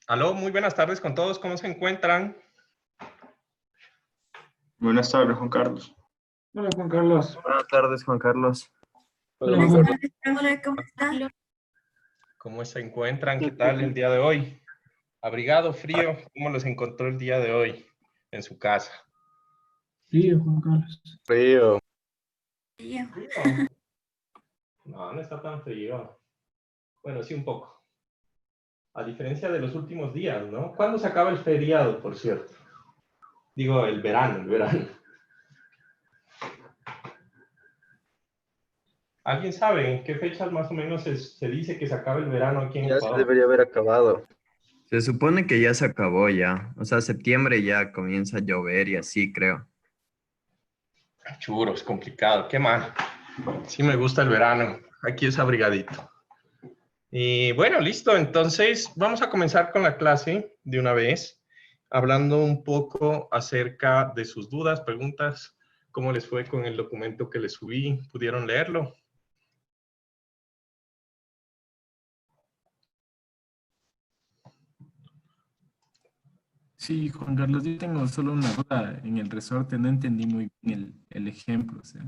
Aló, muy buenas tardes con todos, ¿cómo se encuentran? Buenas tardes, Juan Carlos. Hola Juan Carlos. Buenas tardes, Juan Carlos. Hola, Buenas Juan. tardes, Paula, ¿cómo está? ¿Cómo se encuentran? ¿Qué tal el día de hoy? ¿Abrigado, frío? ¿Cómo los encontró el día de hoy en su casa? Frío, Juan Carlos. Frío. Yo. ¿Frío? No, no está tan frío. Bueno, sí un poco. A diferencia de los últimos días, ¿no? ¿Cuándo se acaba el feriado, por cierto? Digo, el verano. ¿Alguien sabe en qué fechas más o menos se dice que se acaba el verano aquí en Ya se Ecuador? debería haber acabado. Se supone que ya se acabó ya. O sea, septiembre ya comienza a llover y así, creo. Churos, complicado, qué mal. Sí me gusta el verano, aquí es abrigadito. Y bueno, listo, entonces vamos a comenzar con la clase de una vez, hablando un poco acerca de sus dudas, preguntas, cómo les fue con el documento que les subí, ¿pudieron leerlo? Sí, Juan Carlos, yo tengo solo una duda en el resorte, no entendí muy bien el ejemplo, o sea,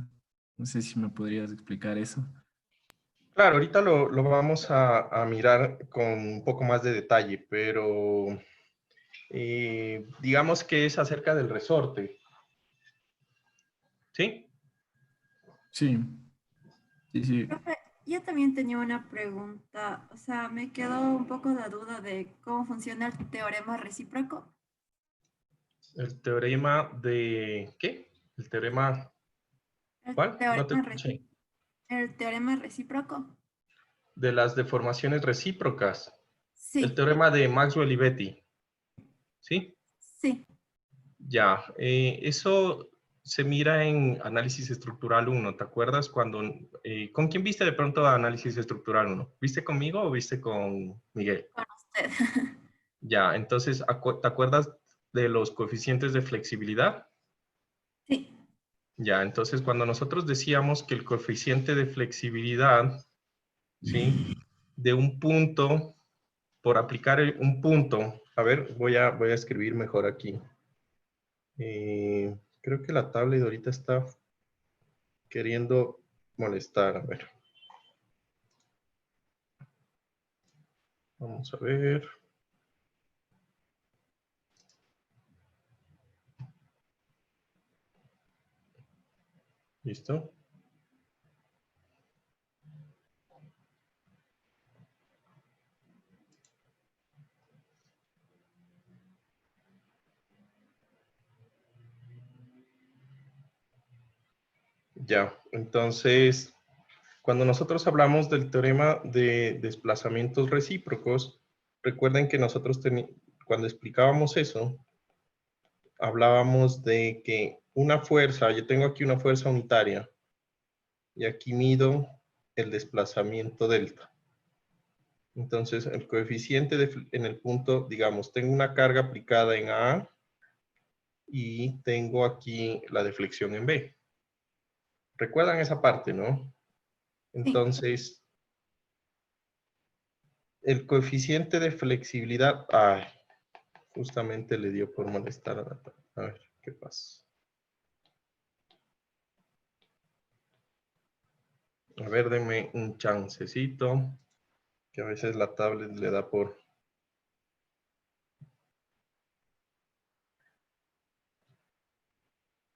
no sé si me podrías explicar eso. Claro, ahorita lo vamos a mirar con un poco más de detalle, pero digamos que es acerca del resorte, ¿sí? Sí, sí. Profe, yo también tenía una pregunta, o sea, me quedó un poco la duda de cómo funciona el teorema recíproco. El teorema de... ¿qué? El teorema... El ¿Cuál? No te teorema, escuché. el teorema recíproco. De las deformaciones recíprocas. El Sí, teorema de Maxwell y Betti. ¿Sí? sí. Ya. Eso se mira en análisis estructural 1. ¿Te acuerdas cuando... ¿con quién viste de pronto análisis estructural 1? ¿Viste conmigo o viste con Miguel? Con usted. Ya. Entonces, ¿te acuerdas de los coeficientes de flexibilidad? Sí, Ya. Entonces, cuando nosotros decíamos que el coeficiente de flexibilidad, ¿sí? De un punto, por aplicar un punto, a ver, voy a escribir mejor aquí. Creo que la tablet ahorita está queriendo molestar. A ver. Vamos a ver. ¿Listo? Ya, entonces, cuando nosotros hablamos del teorema de desplazamientos recíprocos, recuerden que nosotros cuando explicábamos eso, hablábamos de que una fuerza, yo tengo aquí una fuerza unitaria, y aquí mido el desplazamiento delta. Entonces, el coeficiente en el punto, digamos, tengo una carga aplicada en A y tengo aquí la deflexión en B. ¿Recuerdan esa parte, no? sí. Entonces, el coeficiente de flexibilidad, ay, justamente le dio por molestar a la tablet. A ver, ¿qué pasa? A ver, denme un chancecito, que a veces la tablet le da por...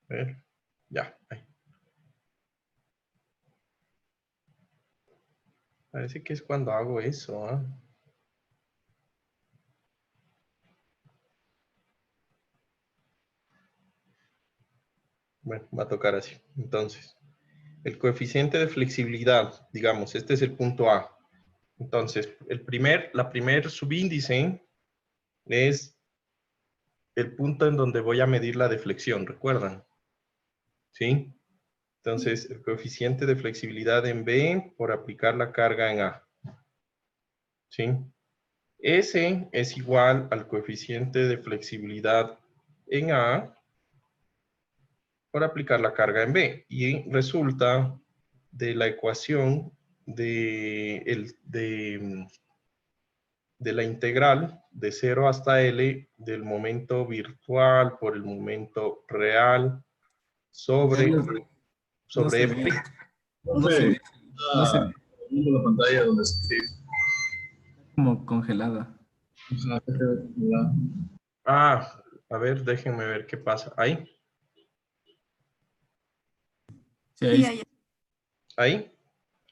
A ver, ya, ahí. Parece que es cuando hago eso, ¿ah? Bueno, va a tocar así. Entonces, el coeficiente de flexibilidad, digamos, este es el punto A. Entonces, la primer subíndice es el punto en donde voy a medir la deflexión, ¿recuerdan? ¿Sí? Sí. Entonces, el coeficiente de flexibilidad en B por aplicar la carga en A. ¿Sí? S es igual al coeficiente de flexibilidad en A por aplicar la carga en B. Y resulta de la ecuación de de la integral de 0 hasta L del momento virtual por el momento real sobre No se f. ve. No se ve. No se ve. La pantalla donde se escribe. Como congelada. Ajá, que queda acumulada. Ah, a ver, déjenme ver qué pasa. ¿Ahí? Sí, ahí. Sí, ahí. ¿Ahí?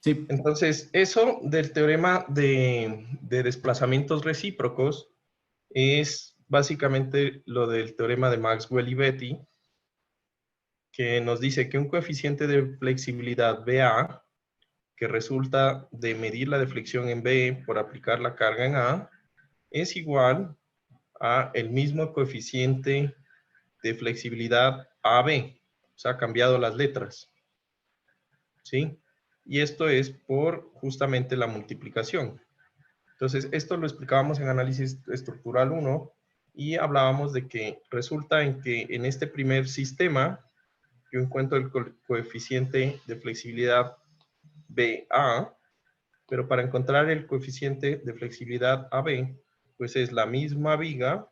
Sí. Entonces, eso del teorema de desplazamientos recíprocos es básicamente lo del teorema de Maxwell y Betti, que nos dice que un coeficiente de flexibilidad BA, que resulta de medir la deflexión en B por aplicar la carga en A, es igual a el mismo coeficiente de flexibilidad AB. O sea, ha cambiado las letras. ¿Sí? Y esto es por justamente la multiplicación. Entonces, esto lo explicábamos en análisis estructural 1 y hablábamos de que resulta en que en este primer sistema yo encuentro el coeficiente de flexibilidad BA, pero para encontrar el coeficiente de flexibilidad AB, pues es la misma viga,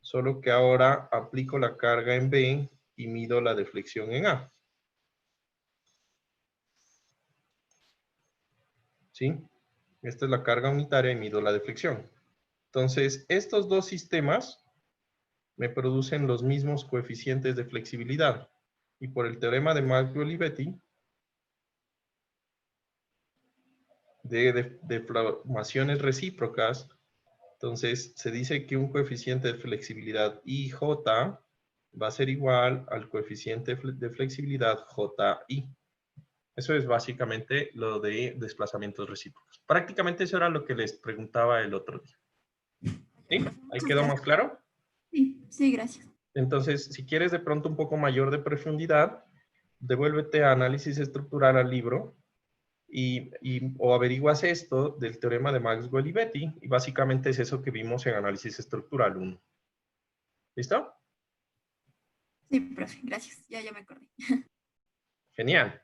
solo que ahora aplico la carga en B y mido la deflexión en A. ¿Sí? Esta es la carga unitaria y mido la deflexión. Entonces, estos dos sistemas me producen los mismos coeficientes de flexibilidad. Y por el teorema de Maxwell y Betti, de deformaciones recíprocas, entonces se dice que un coeficiente de flexibilidad IJ va a ser igual al coeficiente de flexibilidad JI. Eso es básicamente lo de desplazamientos recíprocos. Prácticamente eso era lo que les preguntaba el otro día. ¿Sí? ¿Ahí Muchas quedó más gracias. claro? Sí, sí, gracias. Entonces, si quieres de pronto un poco mayor de profundidad, devuélvete a análisis estructural al libro o averiguas esto del teorema de Maxwell y Betti, y básicamente es eso que vimos en análisis estructural 1. ¿Listo? Sí, profe, gracias. Ya me acordé. Genial.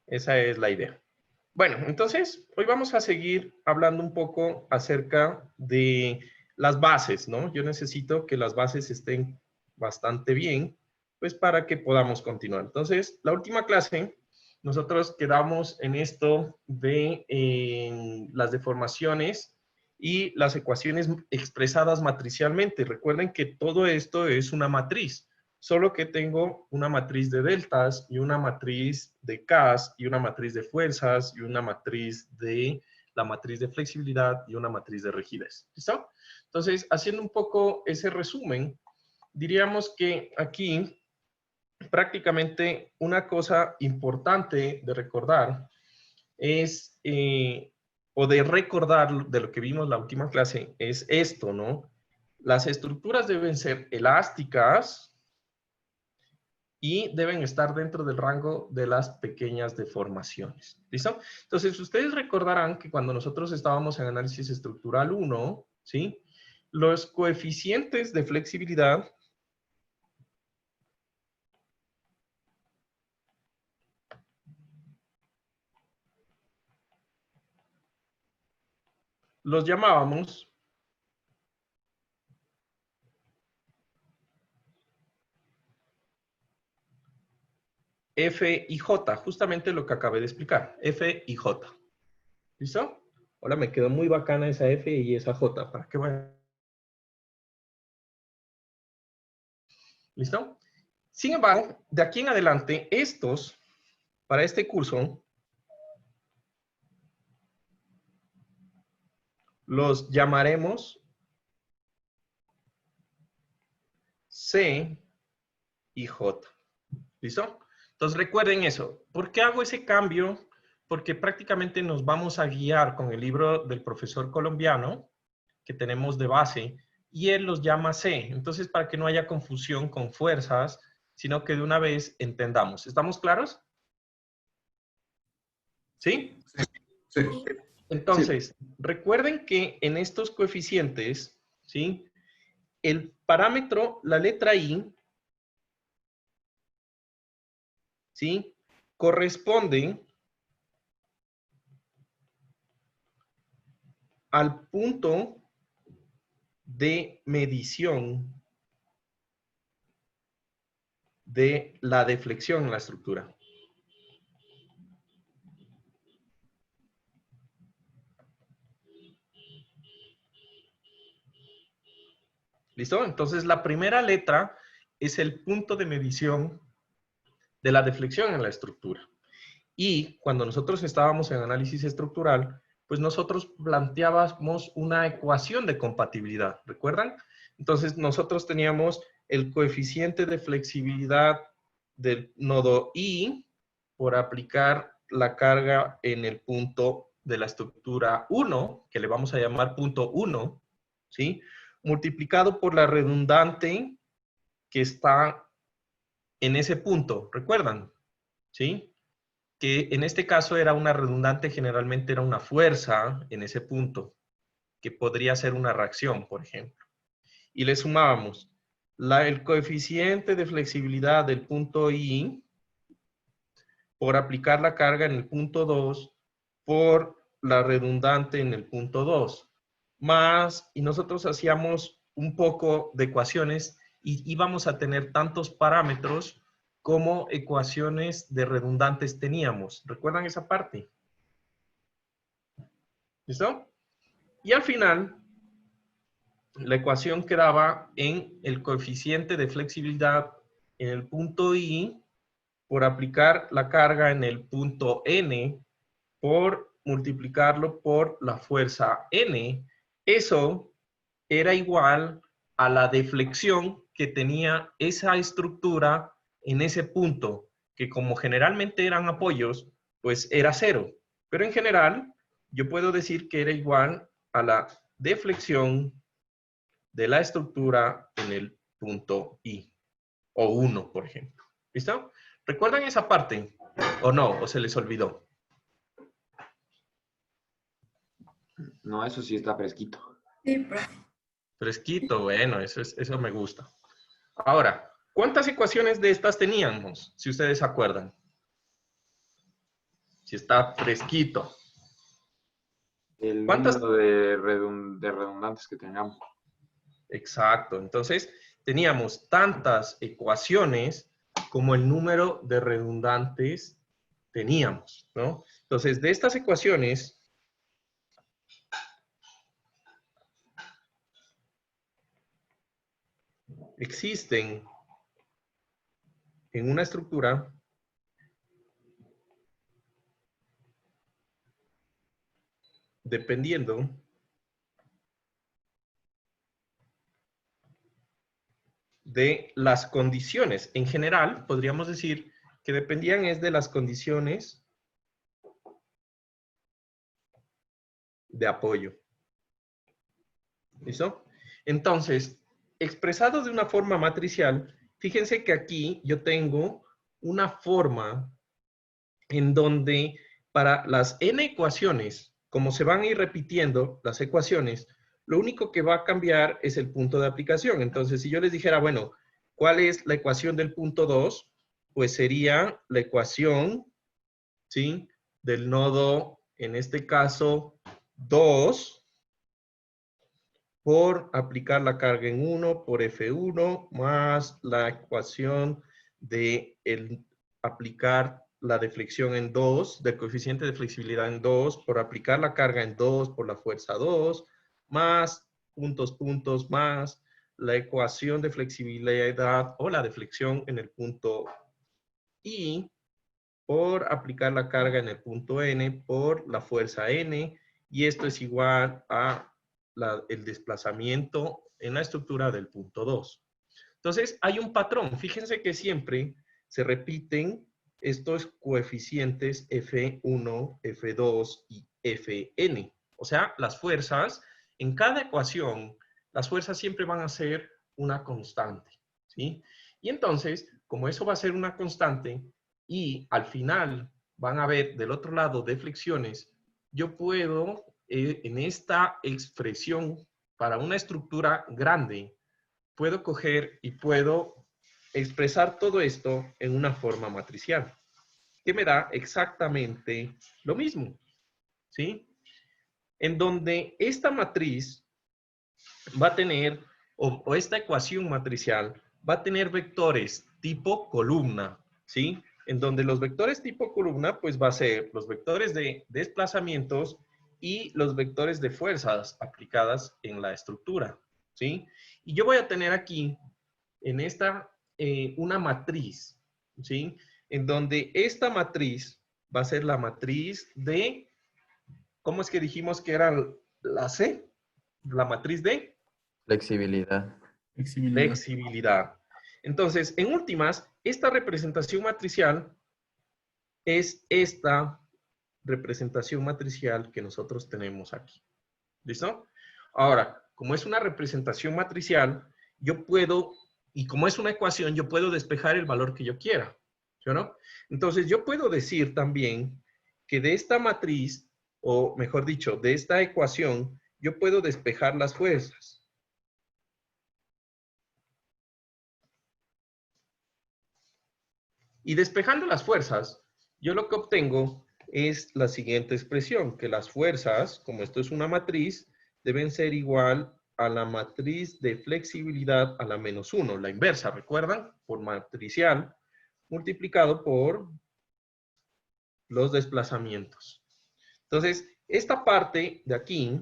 Esa es la idea. Bueno, entonces, hoy vamos a seguir hablando un poco acerca de las bases, ¿no? Yo necesito que las bases estén bastante bien, pues para que podamos continuar. Entonces, la última clase, nosotros quedamos en esto de las deformaciones y las ecuaciones expresadas matricialmente. Recuerden que todo esto es una matriz, solo que tengo una matriz de deltas y una matriz de Ks y una matriz de fuerzas y una matriz de la matriz de flexibilidad y una matriz de rigidez. ¿Listo? Entonces, haciendo un poco ese resumen, diríamos que aquí prácticamente una cosa importante de recordar es, o de recordar de lo que vimos la última clase, es esto, ¿no? Las estructuras deben ser elásticas, y deben estar dentro del rango de las pequeñas deformaciones. ¿Listo? Entonces, ustedes recordarán que cuando nosotros estábamos en análisis estructural 1, ¿sí? Los coeficientes de flexibilidad los llamábamos F y J, justamente lo que acabé de explicar, F y J. ¿Listo? Ahora me quedó muy bacana esa F y esa J, ¿para qué voy? ¿Listo? Sin embargo, de aquí en adelante, estos, para este curso, los llamaremos C y J. ¿Listo? Entonces recuerden eso. ¿Por qué hago ese cambio? Porque prácticamente nos vamos a guiar con el libro del profesor colombiano que tenemos de base y él los llama C. Entonces, para que no haya confusión con fuerzas, sino que de una vez entendamos. ¿Estamos claros? ¿Sí? Sí. Entonces, recuerden que en estos coeficientes, ¿sí? El parámetro, la letra I, ¿sí? Corresponde al punto de medición de la deflexión en la estructura. ¿Listo? Entonces, la primera letra es el punto de medición de la deflexión en la estructura. Y cuando nosotros estábamos en análisis estructural, pues nosotros planteábamos una ecuación de compatibilidad, ¿recuerdan? Entonces, nosotros teníamos el coeficiente de flexibilidad del nodo I por aplicar la carga en el punto de la estructura 1, que le vamos a llamar punto 1, ¿sí? Multiplicado por la redundante que está en ese punto, ¿recuerdan? ¿Sí? Que en este caso era una redundante, generalmente era una fuerza en ese punto, que podría ser una reacción, por ejemplo. Y le sumábamos el coeficiente de flexibilidad del punto I por aplicar la carga en el punto 2 por la redundante en el punto 2. Más, y nosotros hacíamos un poco de ecuaciones y íbamos a tener tantos parámetros como ecuaciones de redundantes teníamos. ¿Recuerdan esa parte? ¿Listo? Y al final, la ecuación quedaba en el coeficiente de flexibilidad en el punto I por aplicar la carga en el punto N por multiplicarlo por la fuerza N. Eso era igual a la deflexión que tenía esa estructura en ese punto, que como generalmente eran apoyos, pues era 0. Pero en general, yo puedo decir que era igual a la deflexión de la estructura en el punto I, o 1, por ejemplo. ¿Listo? ¿Recuerdan esa parte? ¿O no? ¿O se les olvidó? No, eso sí está fresquito. Sí, profe. Fresquito, bueno, eso me gusta. Ahora, ¿cuántas ecuaciones de estas teníamos? Si ustedes se acuerdan. Si está fresquito. El ¿Cuántas? número de redundantes que tengamos. Exacto. Entonces, teníamos tantas ecuaciones como el número de redundantes teníamos, ¿no? Entonces, de estas ecuaciones, existen en una estructura dependiendo de las condiciones. En general, podríamos decir que dependían es de las condiciones de apoyo. ¿Listo? Entonces, expresado de una forma matricial, fíjense que aquí yo tengo una forma en donde para las n ecuaciones, como se van a ir repitiendo las ecuaciones, lo único que va a cambiar es el punto de aplicación. Entonces, si yo les dijera, bueno, ¿cuál es la ecuación del punto 2? Pues sería la ecuación, ¿sí? Del nodo, en este caso, 2, por aplicar la carga en 1 por F1, más la ecuación de aplicar la deflexión en 2, del coeficiente de flexibilidad en 2, por aplicar la carga en 2 por la fuerza 2, más puntos, más la ecuación de flexibilidad o la deflexión en el punto I, por aplicar la carga en el punto N por la fuerza N, y esto es igual a el desplazamiento en la estructura del punto 2. Entonces, hay un patrón. Fíjense que siempre se repiten estos coeficientes F1, F2 y Fn. O sea, las fuerzas, en cada ecuación, las fuerzas siempre van a ser una constante, ¿sí? Y entonces, como eso va a ser una constante y al final van a ver del otro lado deflexiones, yo puedo, en esta expresión para una estructura grande, puedo coger y puedo expresar todo esto en una forma matricial, que me da exactamente lo mismo, ¿sí? en donde esta matriz va a tener, o esta ecuación matricial, va a tener vectores tipo columna, ¿sí? En donde los vectores tipo columna, pues va a ser los vectores de desplazamientos y los vectores de fuerzas aplicadas en la estructura, ¿sí? Y yo voy a tener aquí, en esta, una matriz, ¿sí? En donde esta matriz va a ser la matriz de, ¿cómo es que dijimos que era la C? La matriz de Flexibilidad. Flexibilidad. flexibilidad. Entonces, en últimas, esta representación matricial es esta representación matricial que nosotros tenemos aquí. ¿Listo? Ahora, como es una representación matricial, yo puedo, y como es una ecuación, yo puedo despejar el valor que yo quiera. ¿Sí o no? Entonces, yo puedo decir también que de esta matriz, o mejor dicho, de esta ecuación, yo puedo despejar las fuerzas. Y despejando las fuerzas, yo lo que obtengo es la siguiente expresión, que las fuerzas, como esto es una matriz, deben ser igual a la matriz de flexibilidad a la menos 1, la inversa, ¿recuerdan? Por matricial, multiplicado por los desplazamientos. Entonces, esta parte de aquí,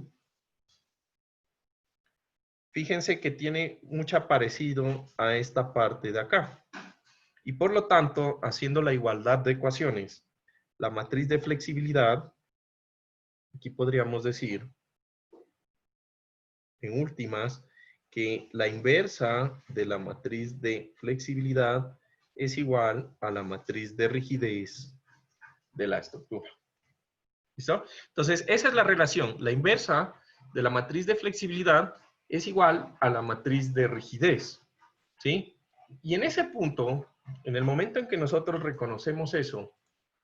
fíjense que tiene mucho parecido a esta parte de acá. Y por lo tanto, haciendo la igualdad de ecuaciones, la matriz de flexibilidad, aquí podríamos decir, en últimas, que la inversa de la matriz de flexibilidad es igual a la matriz de rigidez de la estructura. ¿Listo? Entonces, esa es la relación. La inversa de la matriz de flexibilidad es igual a la matriz de rigidez. ¿Sí? Y en ese punto, en el momento en que nosotros reconocemos eso,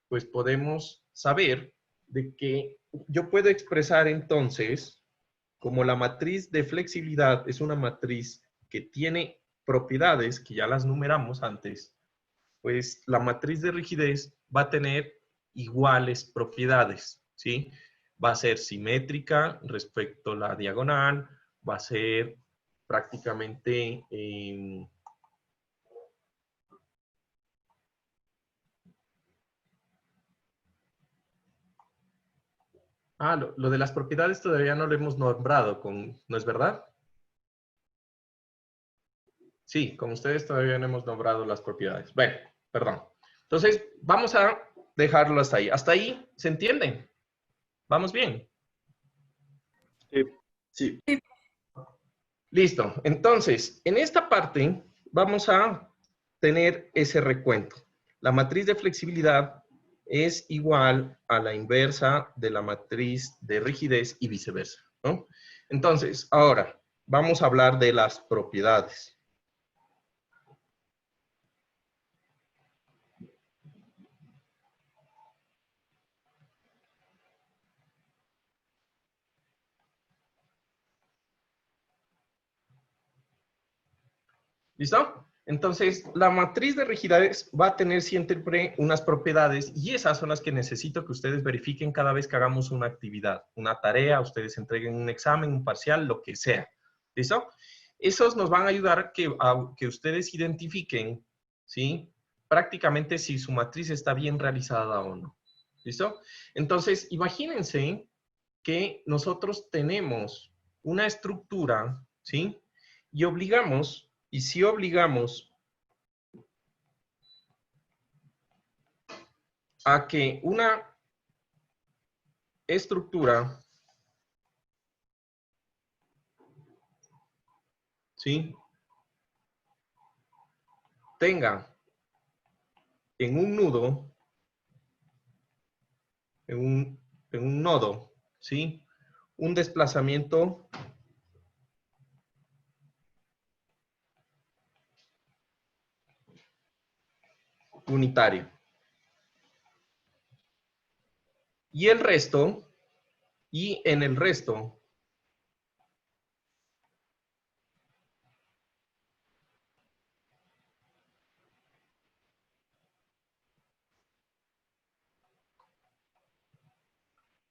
pues podemos saber de que yo puedo expresar entonces, como la matriz de flexibilidad es una matriz que tiene propiedades, que ya las numeramos antes, pues la matriz de rigidez va a tener iguales propiedades, ¿sí? Va a ser simétrica respecto a la diagonal, va a ser prácticamente... lo de las propiedades todavía no lo hemos nombrado, ¿no es verdad? Sí, con ustedes todavía no hemos nombrado las propiedades. Bueno, perdón. Entonces, vamos a dejarlo hasta ahí. ¿Hasta ahí se entiende? ¿Vamos bien? Sí. Listo. Entonces, en esta parte vamos a tener ese recuento. La matriz de flexibilidad es igual a la inversa de la matriz de rigidez y viceversa, ¿no? Entonces, ahora vamos a hablar de las propiedades. ¿Listo? Entonces, la matriz de rigidez va a tener siempre unas propiedades y esas son las que necesito que ustedes verifiquen cada vez que hagamos una actividad, una tarea, ustedes entreguen un examen, un parcial, lo que sea. ¿Listo? Esos nos van a ayudar a que ustedes identifiquen, ¿sí? Prácticamente si su matriz está bien realizada o no. ¿Listo? Entonces, imagínense que nosotros tenemos una estructura, ¿sí? Y si obligamos a que una estructura, ¿sí? Tenga en un nudo, en un nodo, ¿sí? Un desplazamiento unitario. Y el resto, y en el resto,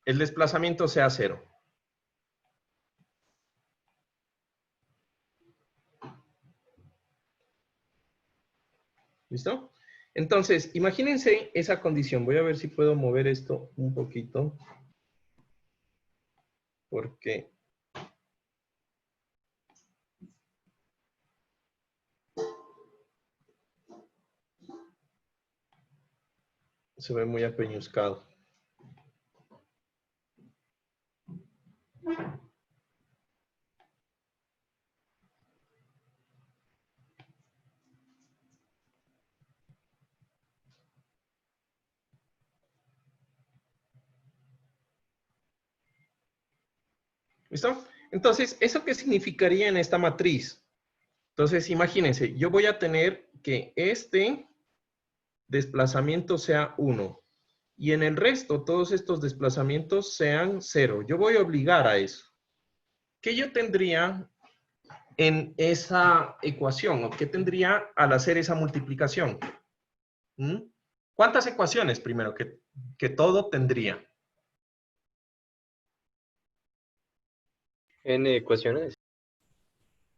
el desplazamiento sea cero. ¿Listo? Entonces, imagínense esa condición. Voy a ver si puedo mover esto un poquito. Porque se ve muy apeñuscado. ¿Listo? Entonces, ¿eso qué significaría en esta matriz? Entonces, imagínense, yo voy a tener que este desplazamiento sea 1 y en el resto todos estos desplazamientos sean 0. Yo voy a obligar a eso. ¿Qué yo tendría en esa ecuación? ¿O qué tendría al hacer esa multiplicación? ¿Mm? ¿Cuántas ecuaciones primero que todo tendría? N ecuaciones.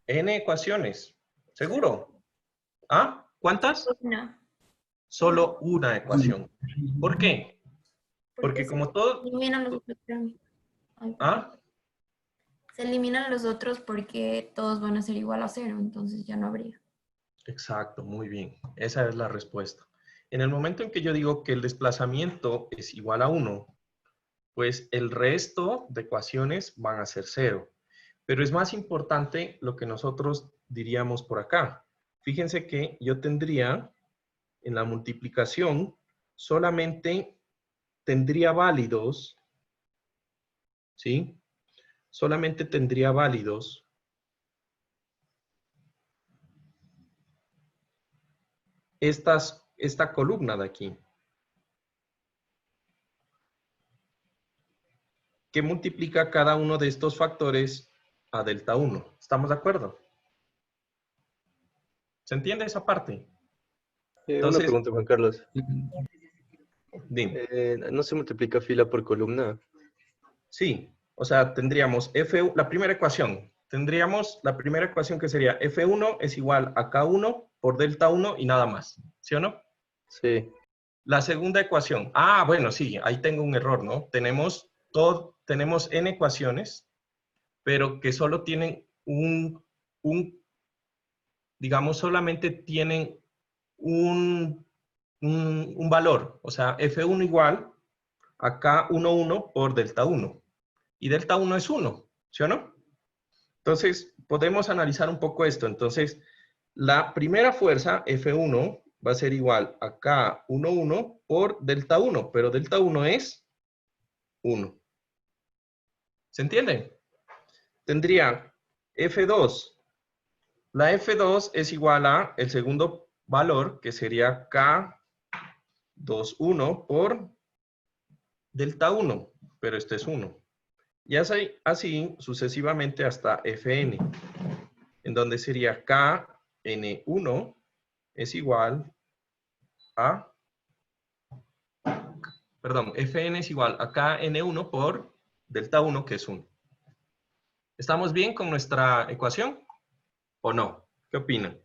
N ecuaciones. ¿Seguro? ¿Ah? ¿Cuántas? No, Solo una ecuación. ¿Por qué? Porque se como todo... eliminan los otros. Ay, perdón. ¿Ah? Se eliminan los otros porque todos van a ser igual a 0, entonces ya no habría. Exacto, muy bien. Esa es la respuesta. En el momento en que yo digo que el desplazamiento es igual a 1, pues el resto de ecuaciones van a ser 0. Pero es más importante lo que nosotros diríamos por acá. Fíjense que yo tendría en la multiplicación solamente tendría válidos, ¿sí? Solamente tendría válidos esta columna de aquí, que multiplica cada uno de estos factores a delta 1. ¿Estamos de acuerdo? ¿Se entiende esa parte? Una Entonces, pregunta, Juan Carlos. dime. ¿No se multiplica fila por columna? Sí, o sea, tendríamos F1, la primera ecuación. Tendríamos la primera ecuación que sería F1 es igual a K1 por delta 1 y nada más. ¿Sí o no? Sí. La segunda ecuación. Bueno, sí, ahí tengo un error, ¿no? Tenemos N ecuaciones, pero que solo tienen digamos, solamente tienen un valor. O sea, F1 igual a K11 por delta 1. Y delta 1 es 1, ¿sí o no? Entonces, podemos analizar un poco esto. Entonces, la primera fuerza, F1, va a ser igual a K11 por delta 1, pero delta 1 es 1. ¿Se entiende? Tendría F2. La F2 es igual a el segundo valor, que sería K21 por delta 1, pero este es 1. Y así sucesivamente hasta Fn, en donde sería Kn1 es igual a, Fn es igual a Kn1 por delta 1, que es 1. ¿Estamos bien con nuestra ecuación o no? ¿Qué opinan?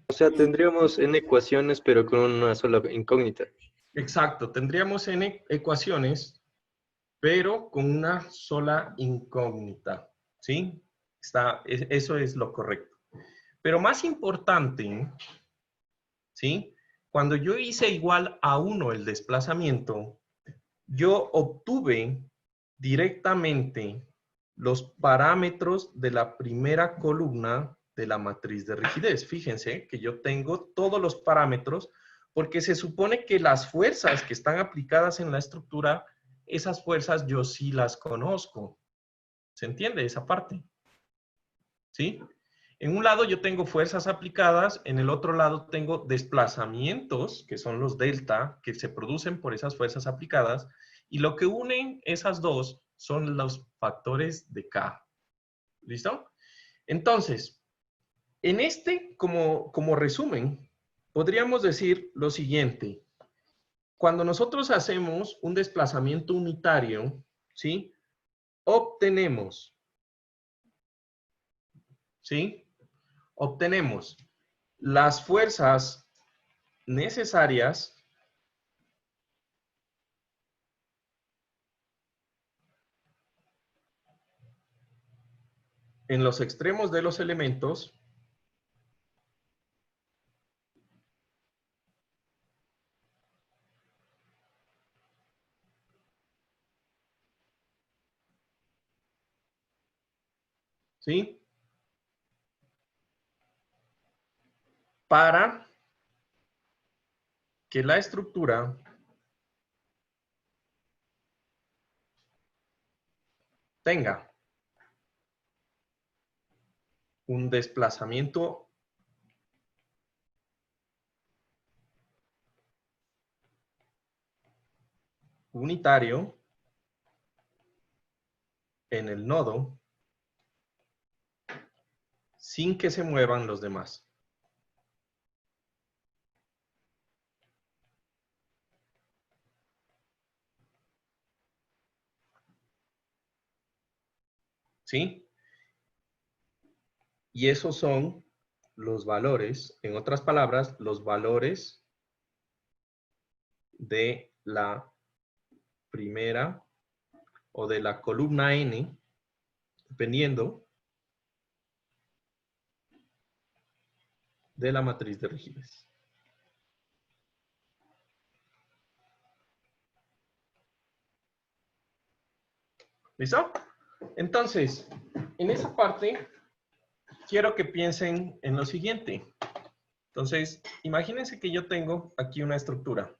O sea, tendríamos N ecuaciones, pero con una sola incógnita. Exacto, tendríamos N ecuaciones, pero con una sola incógnita, ¿sí? Eso es lo correcto. Pero más importante, ¿sí? Cuando yo hice igual a 1 el desplazamiento, yo obtuve directamente los parámetros de la primera columna de la matriz de rigidez. Fíjense que yo tengo todos los parámetros porque se supone que las fuerzas que están aplicadas en la estructura, esas fuerzas yo sí las conozco. ¿Se entiende esa parte? ¿Sí? En un lado yo tengo fuerzas aplicadas, en el otro lado tengo desplazamientos, que son los delta, que se producen por esas fuerzas aplicadas, y lo que unen esas dos son los factores de K. ¿Listo? Entonces, en como resumen, podríamos decir lo siguiente. Cuando nosotros hacemos un desplazamiento unitario, ¿sí? Obtenemos ¿sí? Obtenemos las fuerzas necesarias en los extremos de los elementos ¿sí? Para que la estructura tenga un desplazamiento unitario en el nodo sin que se muevan los demás. ¿Sí? Y esos son los valores, en otras palabras, los valores de la primera o de la columna n, dependiendo de la matriz de rigidez. ¿Listo? Entonces, en esa parte, quiero que piensen en lo siguiente. Entonces, imagínense que yo tengo aquí una estructura.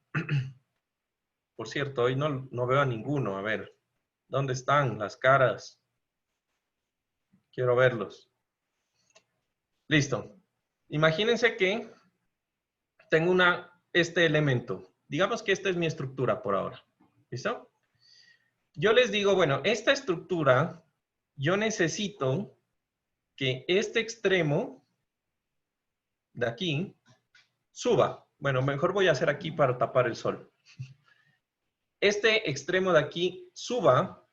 Por cierto, hoy no veo a ninguno. A ver, ¿dónde están las caras? Quiero verlos. Listo. Imagínense que tengo este elemento. Digamos que esta es mi estructura por ahora. ¿Listo? Yo les digo, bueno, esta estructura, yo necesito que este extremo de aquí suba. Bueno, mejor voy a hacer aquí para tapar el sol. Este extremo de aquí suba,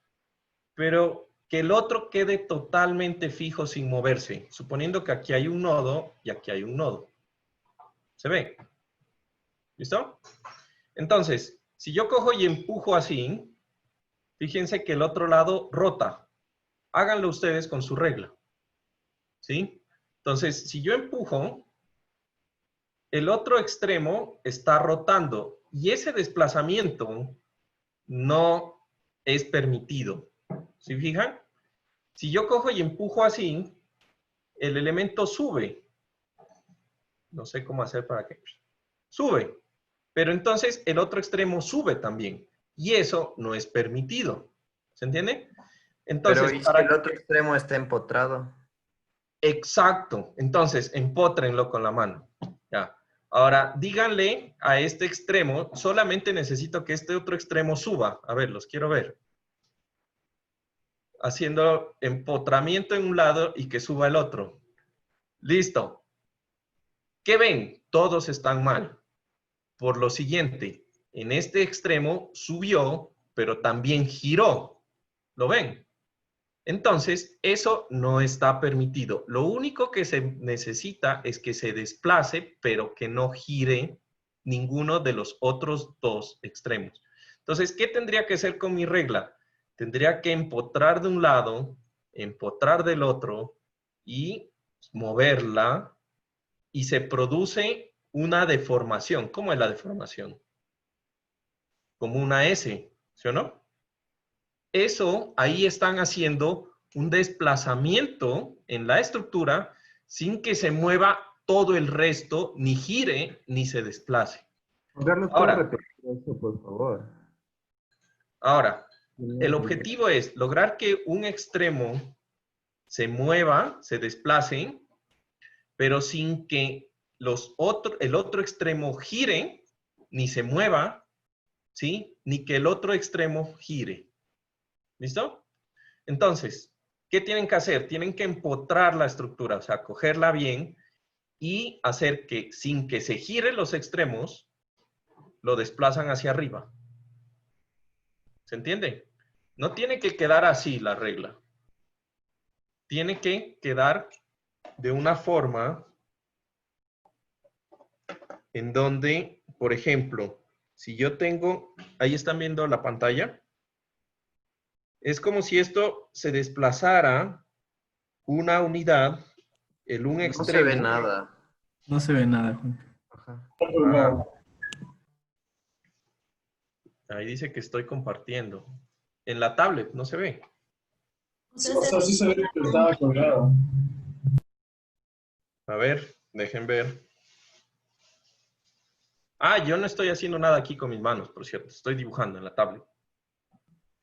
pero que el otro quede totalmente fijo sin moverse, suponiendo que aquí hay un nodo y aquí hay un nodo. ¿Se ve? ¿Listo? Entonces, si yo cojo y empujo así, fíjense que el otro lado rota. Háganlo ustedes con su regla. ¿Sí? Entonces, si yo empujo, el otro extremo está rotando y ese desplazamiento no es permitido. ¿Sí fijan? Si yo cojo y empujo así, el elemento sube. No sé cómo hacer para que... Sube. Pero entonces el otro extremo sube también. Y eso no es permitido. ¿Se entiende? Entonces, Pero ¿y si el otro extremo está empotrado? Exacto. Entonces, empótrenlo con la mano. Ya. Ahora, díganle a este extremo, solamente necesito que este otro extremo suba. A ver, los quiero ver. Haciendo empotramiento en un lado y que suba el otro. Listo. ¿Qué ven? Todos están mal. Por lo siguiente, en este extremo subió, pero también giró. ¿Lo ven? Entonces, eso no está permitido. Lo único que se necesita es que se desplace, pero que no gire ninguno de los otros dos extremos. Entonces, ¿qué tendría que hacer con mi regla? Tendría que empotrar de un lado, empotrar del otro y moverla y se produce una deformación. ¿Cómo es la deformación? Como una S, ¿sí o no? Eso, ahí están haciendo un desplazamiento en la estructura sin que se mueva todo el resto, ni gire, ni se desplace. Carlos, Ahora, ¿puedes repetir eso, por favor? Ahora, el objetivo es lograr que un extremo se mueva, se desplace, pero sin que el otro extremo gire, ni se mueva, ¿sí? Ni que el otro extremo gire. ¿Listo? Entonces, ¿qué tienen que hacer? Tienen que empotrar la estructura, o sea, cogerla bien y hacer que, sin que se giren los extremos, lo desplazan hacia arriba. ¿Se entiende? No tiene que quedar así la regla. Tiene que quedar de una forma en donde, por ejemplo, si yo tengo, ahí están viendo la pantalla, es como si esto se desplazara una unidad en un No extremo. se ve nada. No se ve nada, Juan. Ajá. Ajá. Ahí dice que estoy compartiendo. En la tablet no se ve. O O sea, sea, sí se ve que estaba colgado. A ver, dejen ver. Ah, yo no estoy haciendo nada aquí con mis manos, por cierto. Estoy dibujando en la tablet.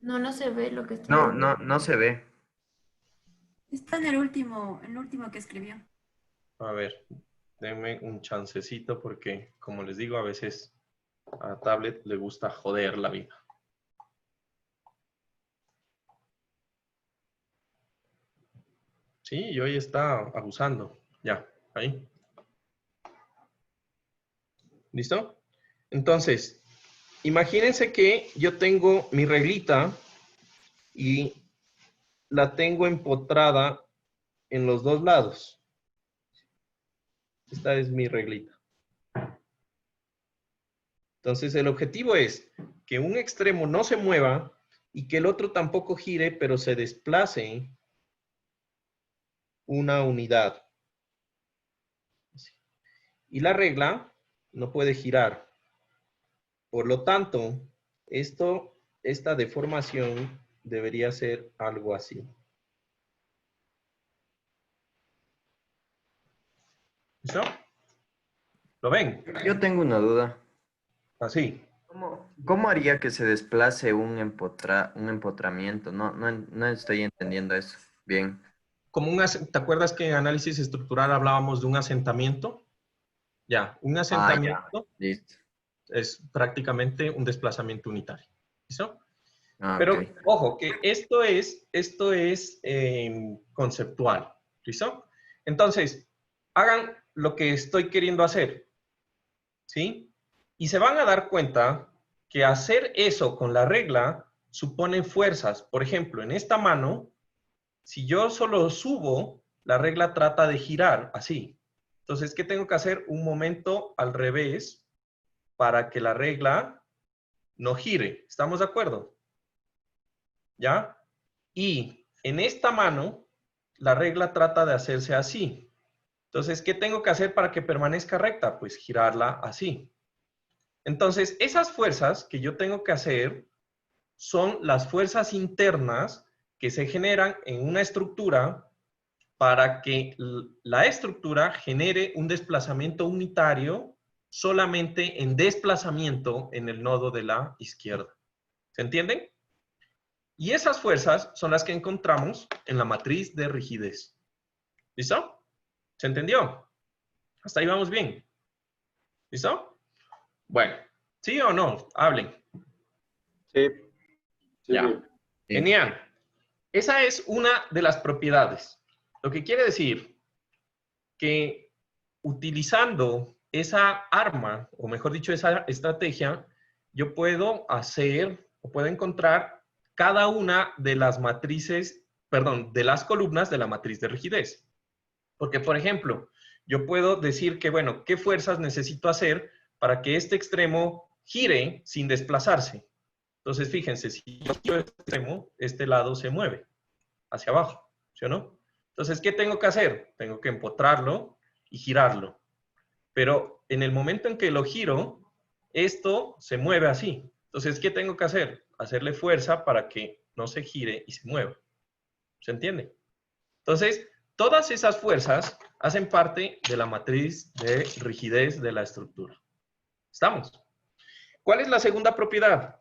no se ve lo que está. No se ve. Está en el último que escribió. A ver, denme un chancecito porque, como les digo, a veces a la tablet le gusta joder la vida. Sí, y hoy está abusando. Ya, ahí. ¿Listo? Entonces, imagínense que yo tengo mi reglita y la tengo empotrada en los dos lados. Esta es mi reglita. Entonces, el objetivo es que un extremo no se mueva y que el otro tampoco gire, pero se desplace una unidad. Y la regla no puede girar. Por lo tanto, esta deformación debería ser algo así. ¿Listo? ¿Lo ven? Yo tengo una duda. Así. ¿Cómo haría que se desplace un empotramiento? No estoy entendiendo eso. Bien. Como ¿te acuerdas que en análisis estructural hablábamos de un asentamiento? Ya, un asentamiento Listo. es prácticamente un desplazamiento unitario. ¿Listo? Pero, Ok. ojo, que esto es conceptual. ¿Listo? Entonces, hagan lo que estoy queriendo hacer. ¿Sí? Y se van a dar cuenta que hacer eso con la regla supone fuerzas. Por ejemplo, en esta mano, si yo solo subo, la regla trata de girar así. Entonces, ¿qué tengo que hacer? Un momento al revés para que la regla no gire. ¿Estamos de acuerdo? ¿Ya? Y en esta mano, la regla trata de hacerse así. Entonces, ¿qué tengo que hacer para que permanezca recta? Pues girarla así. Entonces, esas fuerzas que yo tengo que hacer son las fuerzas internas que se generan en una estructura para que la estructura genere un desplazamiento unitario solamente en desplazamiento en el nodo de la izquierda. ¿Se entienden? Y esas fuerzas son las que encontramos en la matriz de rigidez. ¿Listo? ¿Se entendió? Hasta ahí vamos bien. ¿Listo? Bueno, ¿sí o no? Hablen. Sí. Sí, Ya. bien. Sí. Genial. Esa es una de las propiedades. Lo que quiere decir que utilizando esa arma, o mejor dicho, esa estrategia, yo puedo hacer o puedo encontrar cada una de las matrices, perdón, de las columnas de la matriz de rigidez. Porque, por ejemplo, yo puedo decir que, bueno, ¿qué fuerzas necesito hacer para que este extremo gire sin desplazarse? Entonces, fíjense, si yo giro este extremo, este lado se mueve hacia abajo, ¿sí o no? Entonces, ¿qué tengo que hacer? Tengo que empotrarlo y girarlo. Pero en el momento en que lo giro, esto se mueve así. Entonces, ¿qué tengo que hacer? Hacerle fuerza para que no se gire y se mueva. ¿Se entiende? Entonces, todas esas fuerzas hacen parte de la matriz de rigidez de la estructura. ¿Estamos? ¿Cuál es la segunda propiedad?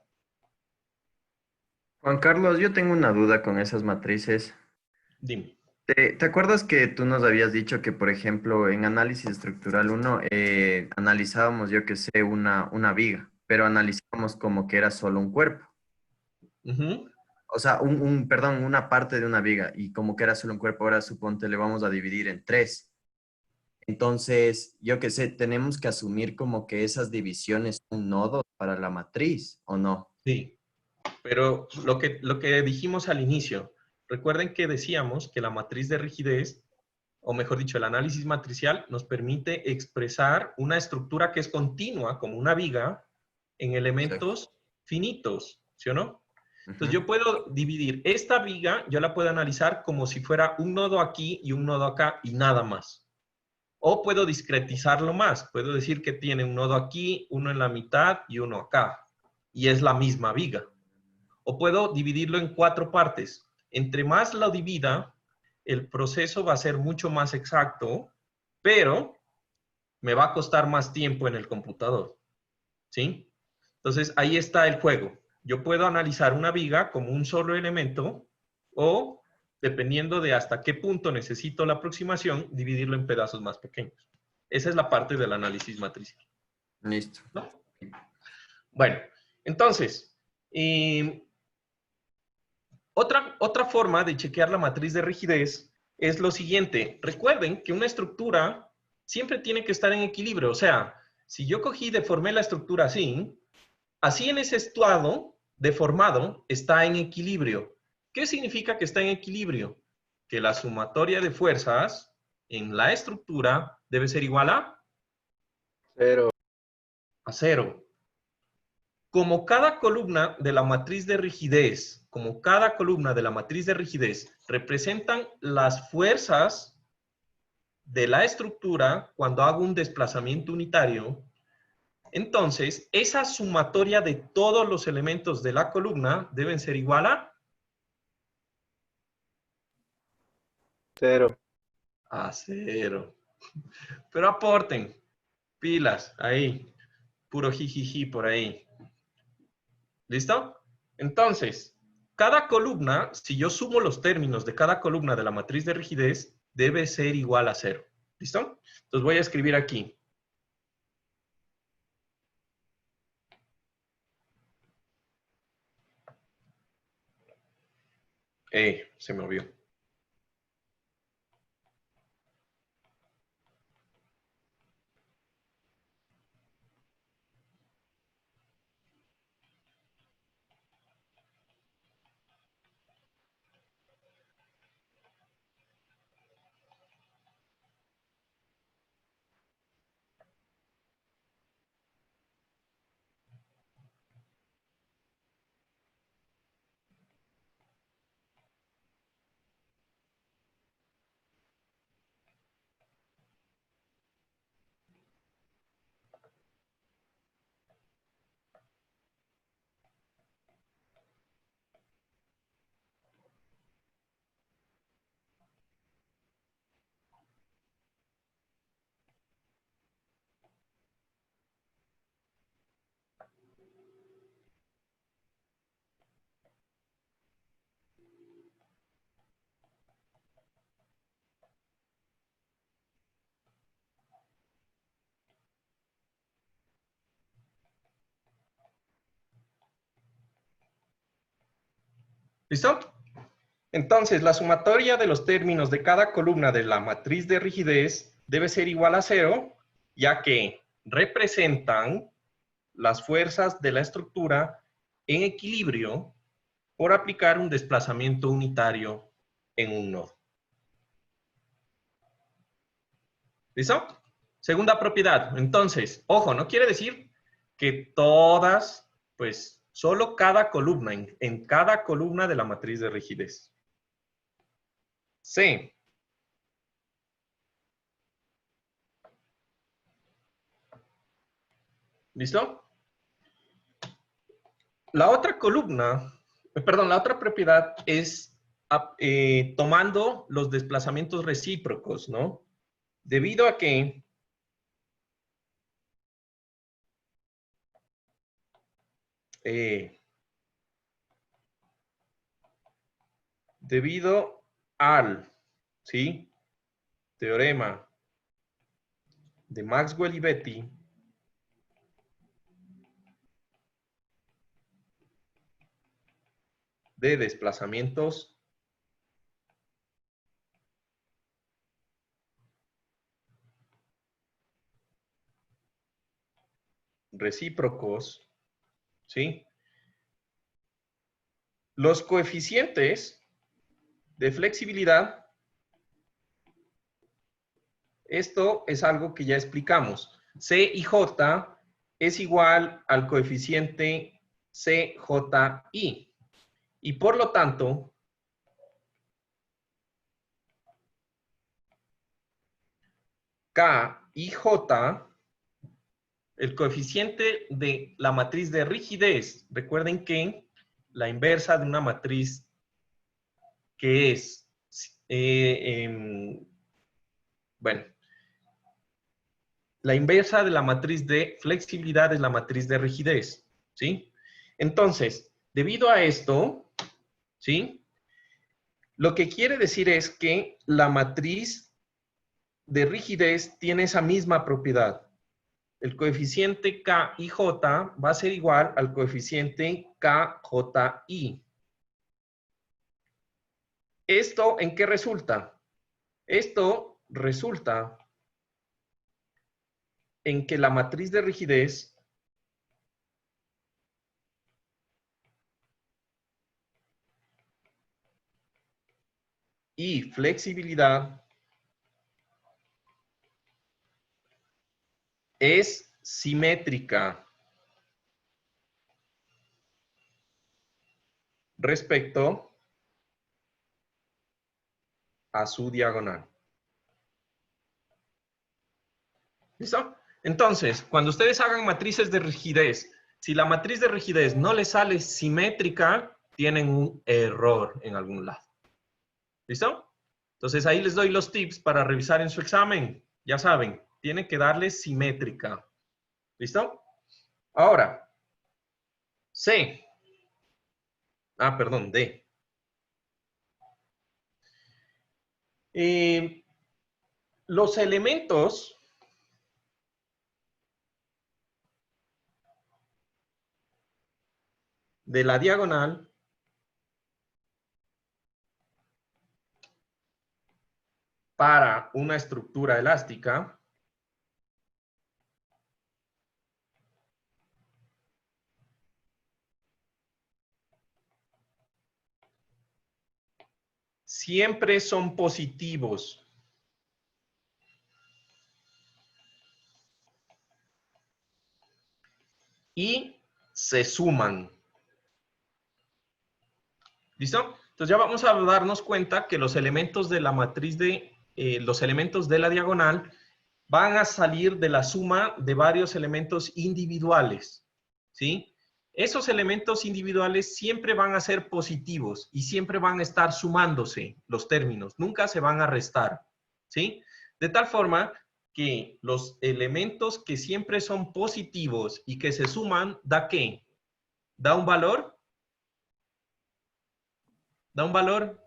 Juan Carlos, yo tengo una duda con esas matrices. Dime. ¿Te acuerdas que tú nos habías dicho que, por ejemplo, en análisis estructural 1 analizábamos, yo que sé, una viga, pero analizábamos como que era solo un cuerpo? Ujú. O sea, perdón, una parte de una viga y como que era solo un cuerpo, ahora suponte le vamos a dividir en 3. Entonces, yo que sé, tenemos que asumir como que esas divisiones son nodos para la matriz, ¿o no? Sí, pero lo que dijimos al inicio, recuerden que decíamos que la matriz de rigidez o mejor dicho, el análisis matricial nos permite expresar una estructura que es continua, como una viga, en elementos finitos, ¿sí o no? Entonces yo puedo dividir esta viga, yo la puedo analizar como si fuera un nodo aquí y un nodo acá y nada más. O puedo discretizarlo más. Puedo decir que tiene un nodo aquí, uno en la mitad y uno acá. Y es la misma viga. O puedo dividirlo en 4 partes. Entre más lo divida, el proceso va a ser mucho más exacto, pero me va a costar más tiempo en el computador. ¿Sí? Entonces, ahí está el juego. Yo puedo analizar una viga como un solo elemento o, dependiendo de hasta qué punto necesito la aproximación, dividirlo en pedazos más pequeños. Esa es la parte del análisis matricial. Listo. ¿No? Bueno, entonces, otra forma de chequear la matriz de rigidez es lo siguiente. Recuerden que una estructura siempre tiene que estar en equilibrio. O sea, si yo cogí y deformé la estructura así, así en ese estado deformado está en equilibrio. ¿Qué significa que está en equilibrio? Que la sumatoria de fuerzas en la estructura debe ser igual a 0. a 0. Como cada columna de la matriz de rigidez, representan las fuerzas de la estructura cuando hago un desplazamiento unitario, entonces esa sumatoria de todos los elementos de la columna deben ser igual a 0. a 0. Pero aporten, pilas, ahí, puro jijiji por ahí. ¿Listo? Entonces, cada columna, si yo sumo los términos de cada columna de la matriz de rigidez, debe ser igual a 0. ¿Listo? Entonces voy a escribir aquí. Se me olvidó. ¿Listo? Entonces, la sumatoria de los términos de cada columna de la matriz de rigidez debe ser igual a 0, ya que representan las fuerzas de la estructura en equilibrio por aplicar un desplazamiento unitario en un nodo. ¿Listo? Segunda propiedad. Entonces, ojo, no quiere decir que todas, pues, solo cada columna, en cada columna de la matriz de rigidez. C. ¿Listo? La otra columna, perdón, la otra propiedad es tomando los desplazamientos recíprocos, ¿no? Debido a que debido al, ¿sí? Teorema de Maxwell y Betti, de desplazamientos recíprocos, ¿sí? Los coeficientes de flexibilidad Esto es algo que ya explicamos. C y J es igual al coeficiente CJI. Y por lo tanto, K y J, el coeficiente de la matriz de rigidez, recuerden que la inversa de una matriz que es, bueno, la inversa de la matriz de flexibilidad es la matriz de rigidez, ¿sí? Entonces, debido a esto, ¿sí? Lo que quiere decir es que la matriz de rigidez tiene esa misma propiedad. El coeficiente K y J va a ser igual al coeficiente KJI. ¿Esto en qué resulta? Esto resulta en que la matriz de rigidez y flexibilidad es simétrica respecto a su diagonal. ¿Listo? Entonces, cuando ustedes hagan matrices de rigidez, si la matriz de rigidez no les sale simétrica, tienen un error en algún lado. ¿Listo? Entonces, ahí les doy los tips para revisar en su examen. Ya saben, tienen que darle simétrica. ¿Listo? Ahora, C. Perdón, D. Los elementos de la diagonal para una estructura elástica siempre son positivos. Y se suman. ¿Listo? Entonces ya vamos a darnos cuenta que los elementos de la matriz de, los elementos de la diagonal van a salir de la suma de varios elementos individuales. ¿Sí? Esos elementos individuales siempre van a ser positivos y siempre van a estar sumándose los términos, nunca se van a restar. ¿Sí? De tal forma que los elementos que siempre son positivos y que se suman, ¿da qué? ¿Da un valor? ¿Da un valor?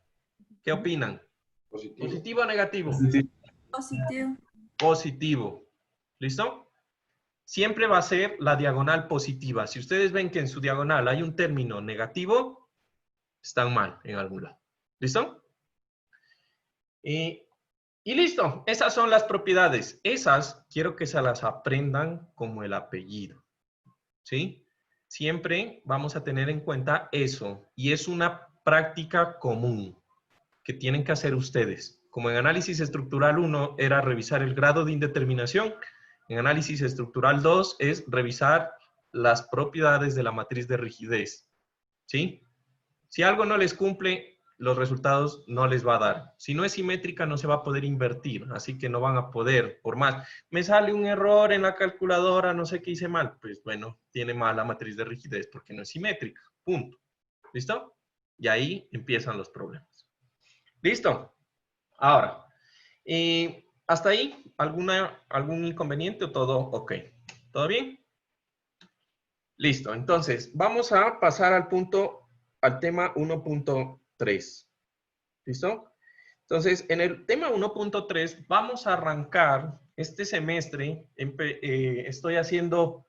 ¿Qué opinan? Positivo. ¿Positivo o negativo? Positivo. Positivo. ¿Listo? Siempre va a ser la diagonal positiva. Si ustedes ven que en su diagonal hay un término negativo, están mal en algún lado. ¿Listo? Y listo. Esas son las propiedades. Esas quiero que se las aprendan como el apellido. ¿Sí? Siempre vamos a tener en cuenta eso. Y es una práctica común que tienen que hacer ustedes. Como en análisis estructural 1 era revisar el grado de indeterminación, en análisis estructural 2 es revisar las propiedades de la matriz de rigidez. ¿Sí? Si algo no les cumple, los resultados no les va a dar. Si no es simétrica, no se va a poder invertir, así que no van a poder, por más. Me sale un error en la calculadora, no sé qué hice mal. Pues bueno, tiene mala matriz de rigidez porque no es simétrica. Punto. ¿Listo? Y ahí empiezan los problemas. ¿Listo? Ahora, ¿hasta ahí algún inconveniente o todo ok? ¿Todo bien? Listo, entonces vamos a pasar al tema 1.3. ¿Listo? Entonces, en el tema 1.3 vamos a arrancar este semestre, estoy haciendo,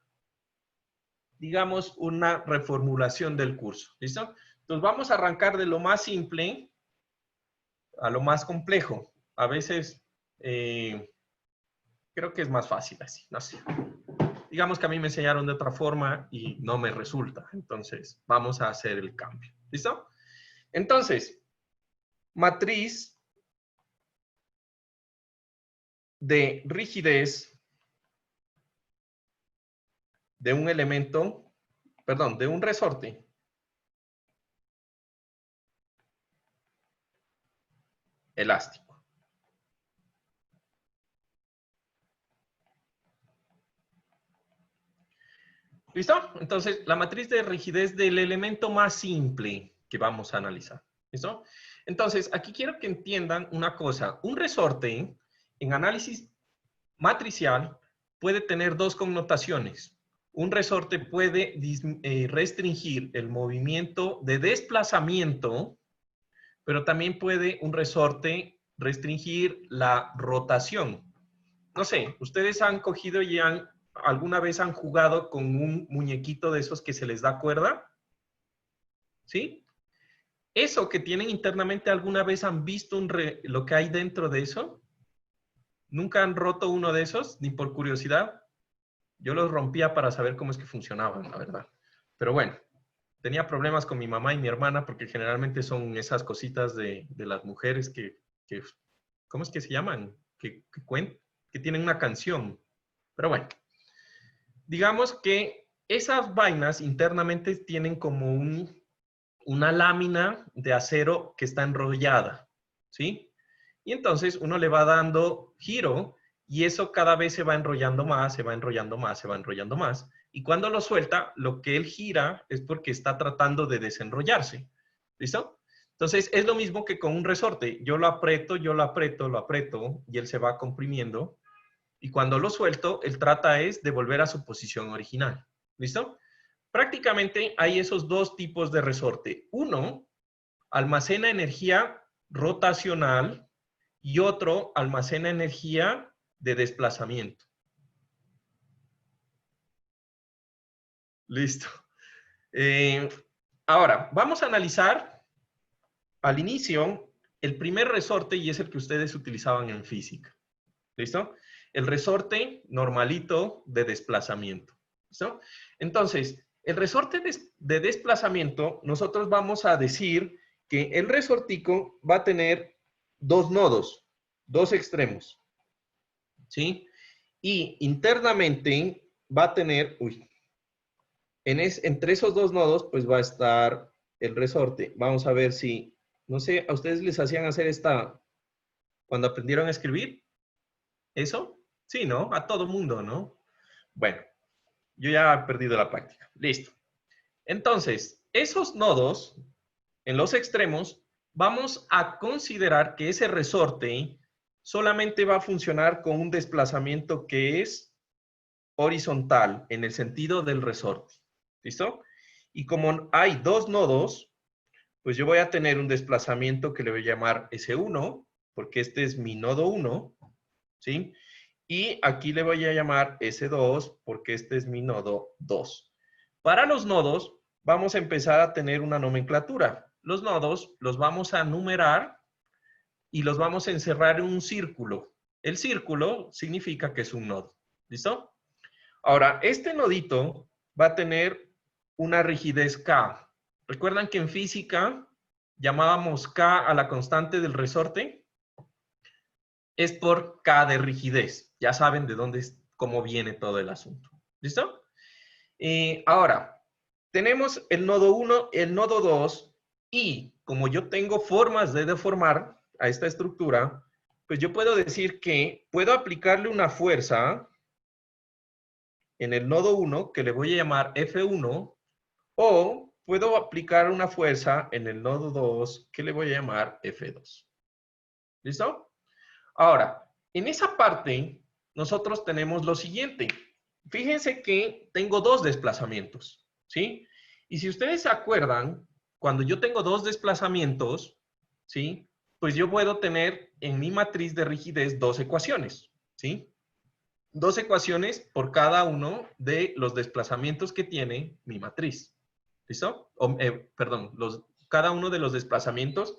digamos, una reformulación del curso. ¿Listo? Entonces vamos a arrancar de lo más simple a lo más complejo. A veces creo que es más fácil así, no sé. Digamos que a mí me enseñaron de otra forma y no me resulta. Entonces, vamos a hacer el cambio. ¿Listo? Entonces, matriz de rigidez de un elemento, perdón, de un resorte elástico. ¿Listo? Entonces, la matriz de rigidez del elemento más simple que vamos a analizar. ¿Listo? Entonces, aquí quiero que entiendan una cosa. Un resorte en análisis matricial puede tener dos connotaciones. Un resorte puede restringir el movimiento de desplazamiento, pero también puede un resorte restringir la rotación. No sé, ustedes han cogido y alguna vez han jugado con un muñequito de esos que se les da cuerda, ¿sí? Eso que tienen internamente, ¿alguna vez han visto lo que hay dentro de eso? ¿Nunca han roto uno de esos, ni por curiosidad? Yo los rompía para saber cómo es que funcionaban, la verdad. Pero bueno, tenía problemas con mi mamá y mi hermana porque generalmente son esas cositas de las mujeres que ¿cómo es que se llaman? Que tienen una canción. Pero bueno. Digamos que esas vainas internamente tienen como una lámina de acero que está enrollada, ¿sí? Y entonces uno le va dando giro y eso cada vez se va enrollando más, se va enrollando más, se va enrollando más. Y cuando lo suelta, lo que él gira es porque está tratando de desenrollarse. ¿Listo? Entonces es lo mismo que con un resorte. Yo lo aprieto, yo lo aprieto, lo aprieto y él se va comprimiendo. Y cuando lo suelto, él trata es de volver a su posición original. ¿Listo? Prácticamente hay esos dos tipos de resorte. Uno almacena energía rotacional y otro almacena energía de desplazamiento. Listo. Ahora, vamos a analizar al inicio el primer resorte y es el que ustedes utilizaban en física. ¿Listo? El resorte normalito de desplazamiento. ¿Listo? Entonces, el resorte de desplazamiento, nosotros vamos a decir que el resortico va a tener dos nodos, dos extremos. ¿Sí? Y internamente va a tener, entre esos dos nodos, pues va a estar el resorte. Vamos a ver si, no sé, ¿a ustedes les hacían hacer esta, cuando aprendieron a escribir? ¿Eso? Sí, ¿no? A todo mundo, ¿no? Bueno, yo ya he perdido la práctica. Listo. Entonces, esos nodos en los extremos, vamos a considerar que ese resorte solamente va a funcionar con un desplazamiento que es horizontal en el sentido del resorte. ¿Listo? Y como hay dos nodos, pues yo voy a tener un desplazamiento que le voy a llamar S1, porque este es mi nodo 1, ¿sí? Y aquí le voy a llamar S2 porque este es mi nodo 2. Para los nodos vamos a empezar a tener una nomenclatura. Los nodos los vamos a numerar y los vamos a encerrar en un círculo. El círculo significa que es un nodo. ¿Listo? Ahora, este nodito va a tener una rigidez K. ¿Recuerdan que en física llamábamos K a la constante del resorte? Es por K de rigidez. Ya saben de dónde es, cómo viene todo el asunto. ¿Listo? Ahora, tenemos el nodo 1, el nodo 2, y como yo tengo formas de deformar a esta estructura, pues yo puedo decir que puedo aplicarle una fuerza en el nodo 1, que le voy a llamar F1, o puedo aplicar una fuerza en el nodo 2, que le voy a llamar F2. ¿Listo? Ahora, en esa parte, nosotros tenemos lo siguiente. Fíjense que tengo dos desplazamientos, ¿sí? Y si ustedes se acuerdan, cuando yo tengo dos desplazamientos, ¿sí? Pues yo puedo tener en mi matriz de rigidez dos ecuaciones, ¿sí? Dos ecuaciones por cada uno de los desplazamientos que tiene mi matriz. ¿Listo? Perdón, cada uno de los desplazamientos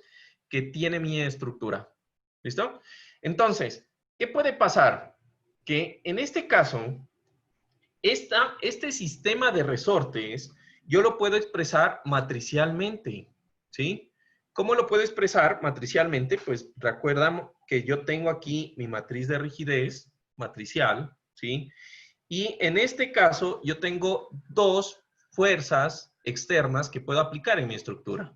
que tiene mi estructura. ¿Listo? Entonces, ¿qué puede pasar? Que en este caso, este sistema de resortes, yo lo puedo expresar matricialmente, ¿sí? ¿Cómo lo puedo expresar matricialmente? Pues recuerdan que yo tengo aquí mi matriz de rigidez matricial, ¿sí? Y en este caso yo tengo dos fuerzas externas que puedo aplicar en mi estructura,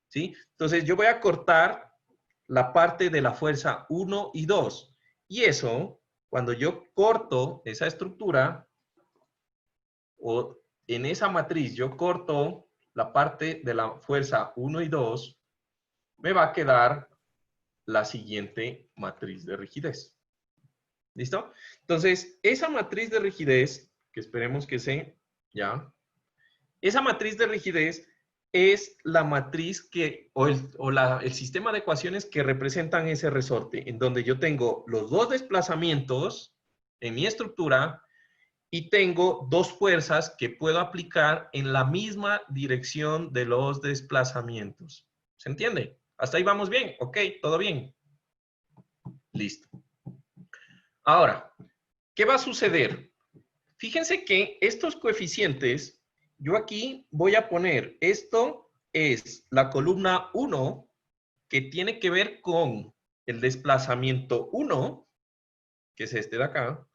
¿sí? Entonces yo voy a cortar la parte de la fuerza 1 y 2. Y eso, cuando yo corto esa estructura, o en esa matriz yo corto la parte de la fuerza 1 y 2, me va a quedar la siguiente matriz de rigidez. ¿Listo? Entonces, esa matriz de rigidez, que esperemos que sea, ¿ya? Esa matriz de rigidez es la matriz que, el sistema de ecuaciones que representan ese resorte, en donde yo tengo los dos desplazamientos en mi estructura y tengo dos fuerzas que puedo aplicar en la misma dirección de los desplazamientos. ¿Se entiende? ¿Hasta ahí vamos bien? Ok, todo bien. Listo. Ahora, ¿qué va a suceder? Fíjense que estos coeficientes, yo aquí voy a poner, esto es la columna 1, que tiene que ver con el desplazamiento 1, que es este de acá,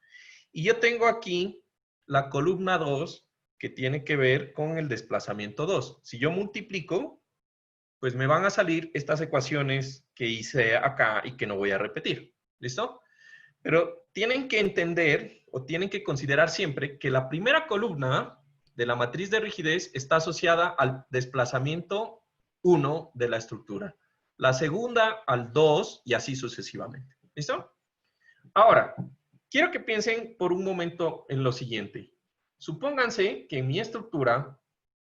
y yo tengo aquí la columna 2, que tiene que ver con el desplazamiento 2. Si yo multiplico, pues me van a salir estas ecuaciones que hice acá y que no voy a repetir. ¿Listo? Pero tienen que entender o tienen que considerar siempre que la primera columna de la matriz de rigidez está asociada al desplazamiento 1 de la estructura. La segunda al 2 y así sucesivamente. ¿Listo? Ahora, quiero que piensen por un momento en lo siguiente. Supónganse que en mi estructura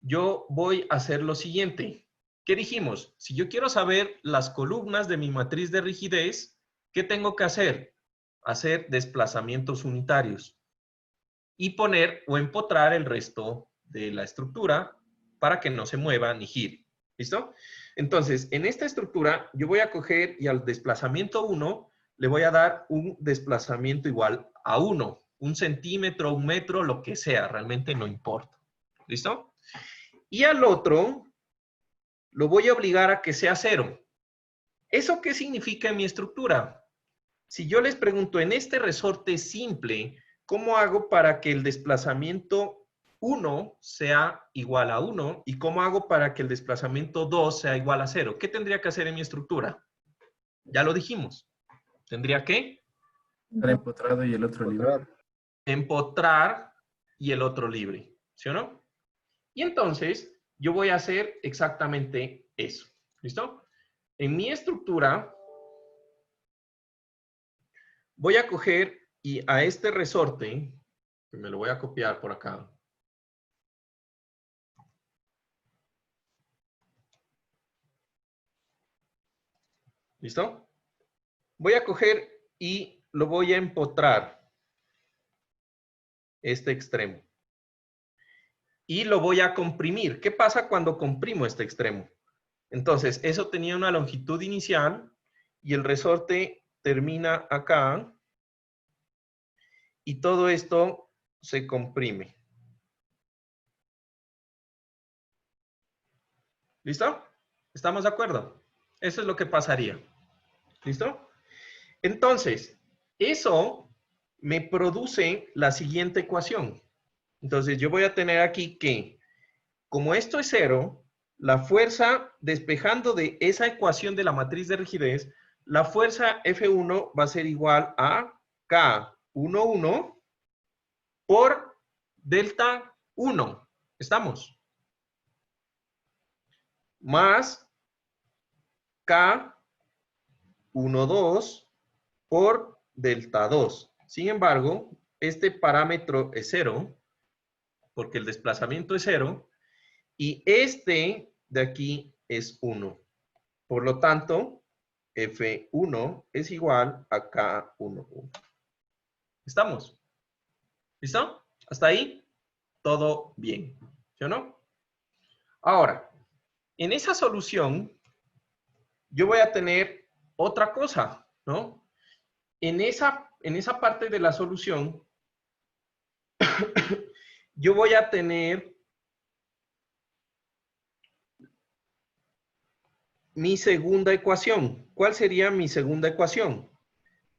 yo voy a hacer lo siguiente. ¿Qué dijimos? Si yo quiero saber las columnas de mi matriz de rigidez, ¿qué tengo que hacer? Hacer desplazamientos unitarios y poner o empotrar el resto de la estructura para que no se mueva ni gire. ¿Listo? Entonces, en esta estructura yo voy a coger y al desplazamiento 1 le voy a dar un desplazamiento igual a 1, 1 centímetro, 1 metro, lo que sea, realmente no importa. ¿Listo? Y al otro lo voy a obligar a que sea 0. ¿Eso qué significa en mi estructura? Si yo les pregunto en este resorte simple, ¿cómo hago para que el desplazamiento 1 sea igual a 1? ¿Y cómo hago para que el desplazamiento 2 sea igual a 0? ¿Qué tendría que hacer en mi estructura? Ya lo dijimos. ¿Tendría que? Estar empotrado y el otro libre. Empotrar y el otro libre. ¿Sí o no? Y entonces, yo voy a hacer exactamente eso. ¿Listo? En mi estructura, voy a coger y a este resorte, que me lo voy a copiar por acá. ¿Listo? Voy a coger y lo voy a empotrar, este extremo. Y lo voy a comprimir. ¿Qué pasa cuando comprimo este extremo? Entonces, eso tenía una longitud inicial y el resorte termina acá y todo esto se comprime. ¿Listo? ¿Estamos de acuerdo? Eso es lo que pasaría. ¿Listo? Entonces, eso me produce la siguiente ecuación. Entonces, yo voy a tener aquí que, como esto es 0, la fuerza, despejando de esa ecuación de la matriz de rigidez, la fuerza F1 va a ser igual a K11 por delta 1. ¿Estamos? Más K12 por delta 2. Sin embargo, este parámetro es 0, porque el desplazamiento es 0, y este de aquí es 1. Por lo tanto, F1 es igual a K11. ¿Estamos? ¿Listo? ¿Hasta ahí? Todo bien. ¿Sí o no? Ahora, en esa solución, yo voy a tener otra cosa, ¿no? En esa parte de la solución, yo voy a tener mi segunda ecuación. ¿Cuál sería mi segunda ecuación?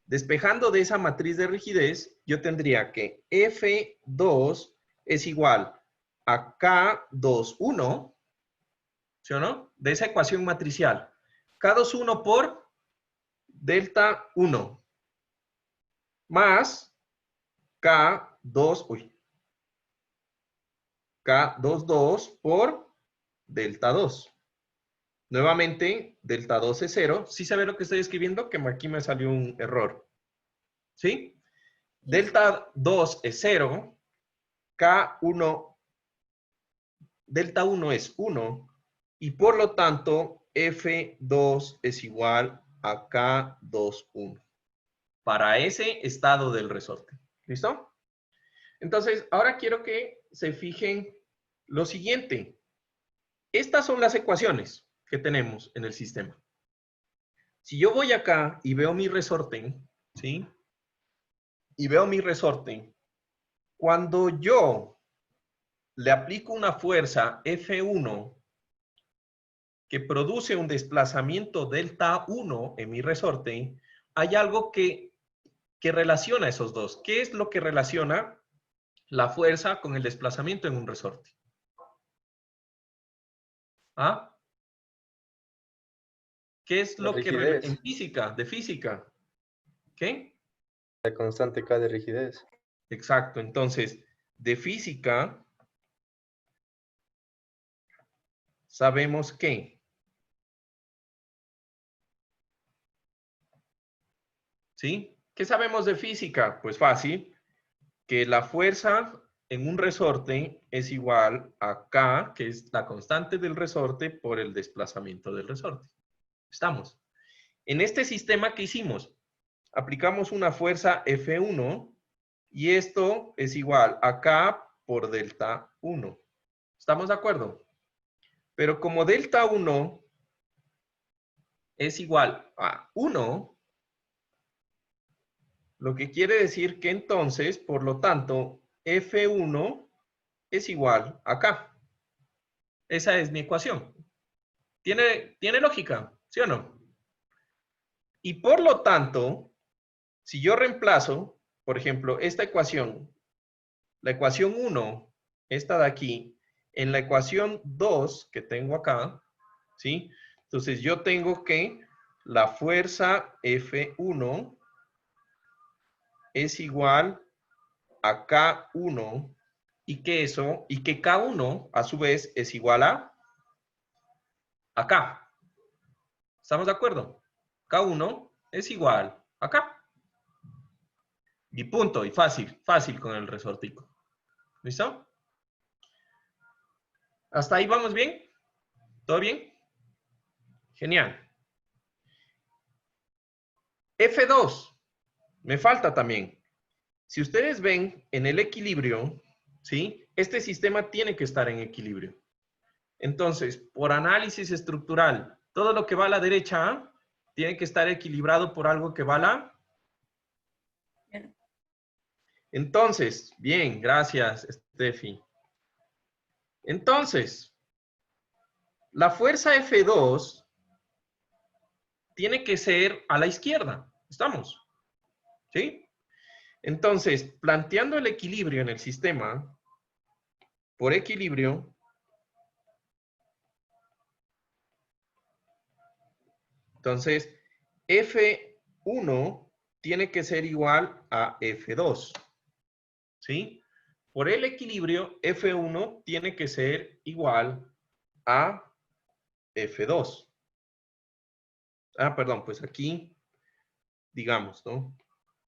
Despejando de esa matriz de rigidez, yo tendría que F2 es igual a K21, ¿sí o no? De esa ecuación matricial. K21 por delta 1 más K22 por delta 2. Nuevamente, delta 2 es 0. ¿Sí se ve lo que estoy escribiendo? Que aquí me salió un error. ¿Sí? Delta 2 es 0. K1, delta 1 es 1. Y por lo tanto, F2 es igual a K21. Para ese estado del resorte. ¿Listo? Entonces, ahora quiero que se fijen lo siguiente. Estas son las ecuaciones que tenemos en el sistema. Si yo voy acá y veo mi resorte, ¿sí? Y veo mi resorte, cuando yo le aplico una fuerza F1 que produce un desplazamiento delta 1 en mi resorte, hay algo que relaciona esos dos. ¿Qué es lo que relaciona la fuerza con el desplazamiento en un resorte? ¿Ah? ¿Qué es La lo que rigidez. en física, de física? ¿Qué? La constante K de rigidez. Exacto. Entonces, de física, sabemos que, ¿sí? ¿Qué sabemos de física? Pues fácil, que la fuerza en un resorte es igual a K, que es la constante del resorte, por el desplazamiento del resorte. ¿Estamos? En este sistema que hicimos, aplicamos una fuerza F1 y esto es igual a K por delta 1. ¿Estamos de acuerdo? Pero como delta 1 es igual a 1, lo que quiere decir que entonces, por lo tanto, F1 es igual a K. Esa es mi ecuación. ¿Tiene lógica? ¿Sí o no? Y por lo tanto, si yo reemplazo, por ejemplo, esta ecuación, la ecuación 1, esta de aquí, en la ecuación 2 que tengo acá, ¿sí? Entonces yo tengo que la fuerza F1 es igual a K1 y que K1 a su vez es igual a K. ¿Estamos de acuerdo? K1 es igual a K. Y punto, y fácil con el resortico. ¿Listo? ¿Hasta ahí vamos bien? ¿Todo bien? Genial. F2. Me falta también. Si ustedes ven en el equilibrio, ¿sí? Este sistema tiene que estar en equilibrio. Entonces, por análisis estructural, todo lo que va a la derecha tiene que estar equilibrado por algo que va a la... Entonces, bien, gracias, Steffi. Entonces, la fuerza F2 tiene que ser a la izquierda. ¿Estamos? ¿Sí? Entonces, planteando el equilibrio en el sistema, por equilibrio, entonces, F1 tiene que ser igual a F2. ¿Sí? Por el equilibrio, F1 tiene que ser igual a F2. Ah, perdón, pues aquí, digamos, ¿no?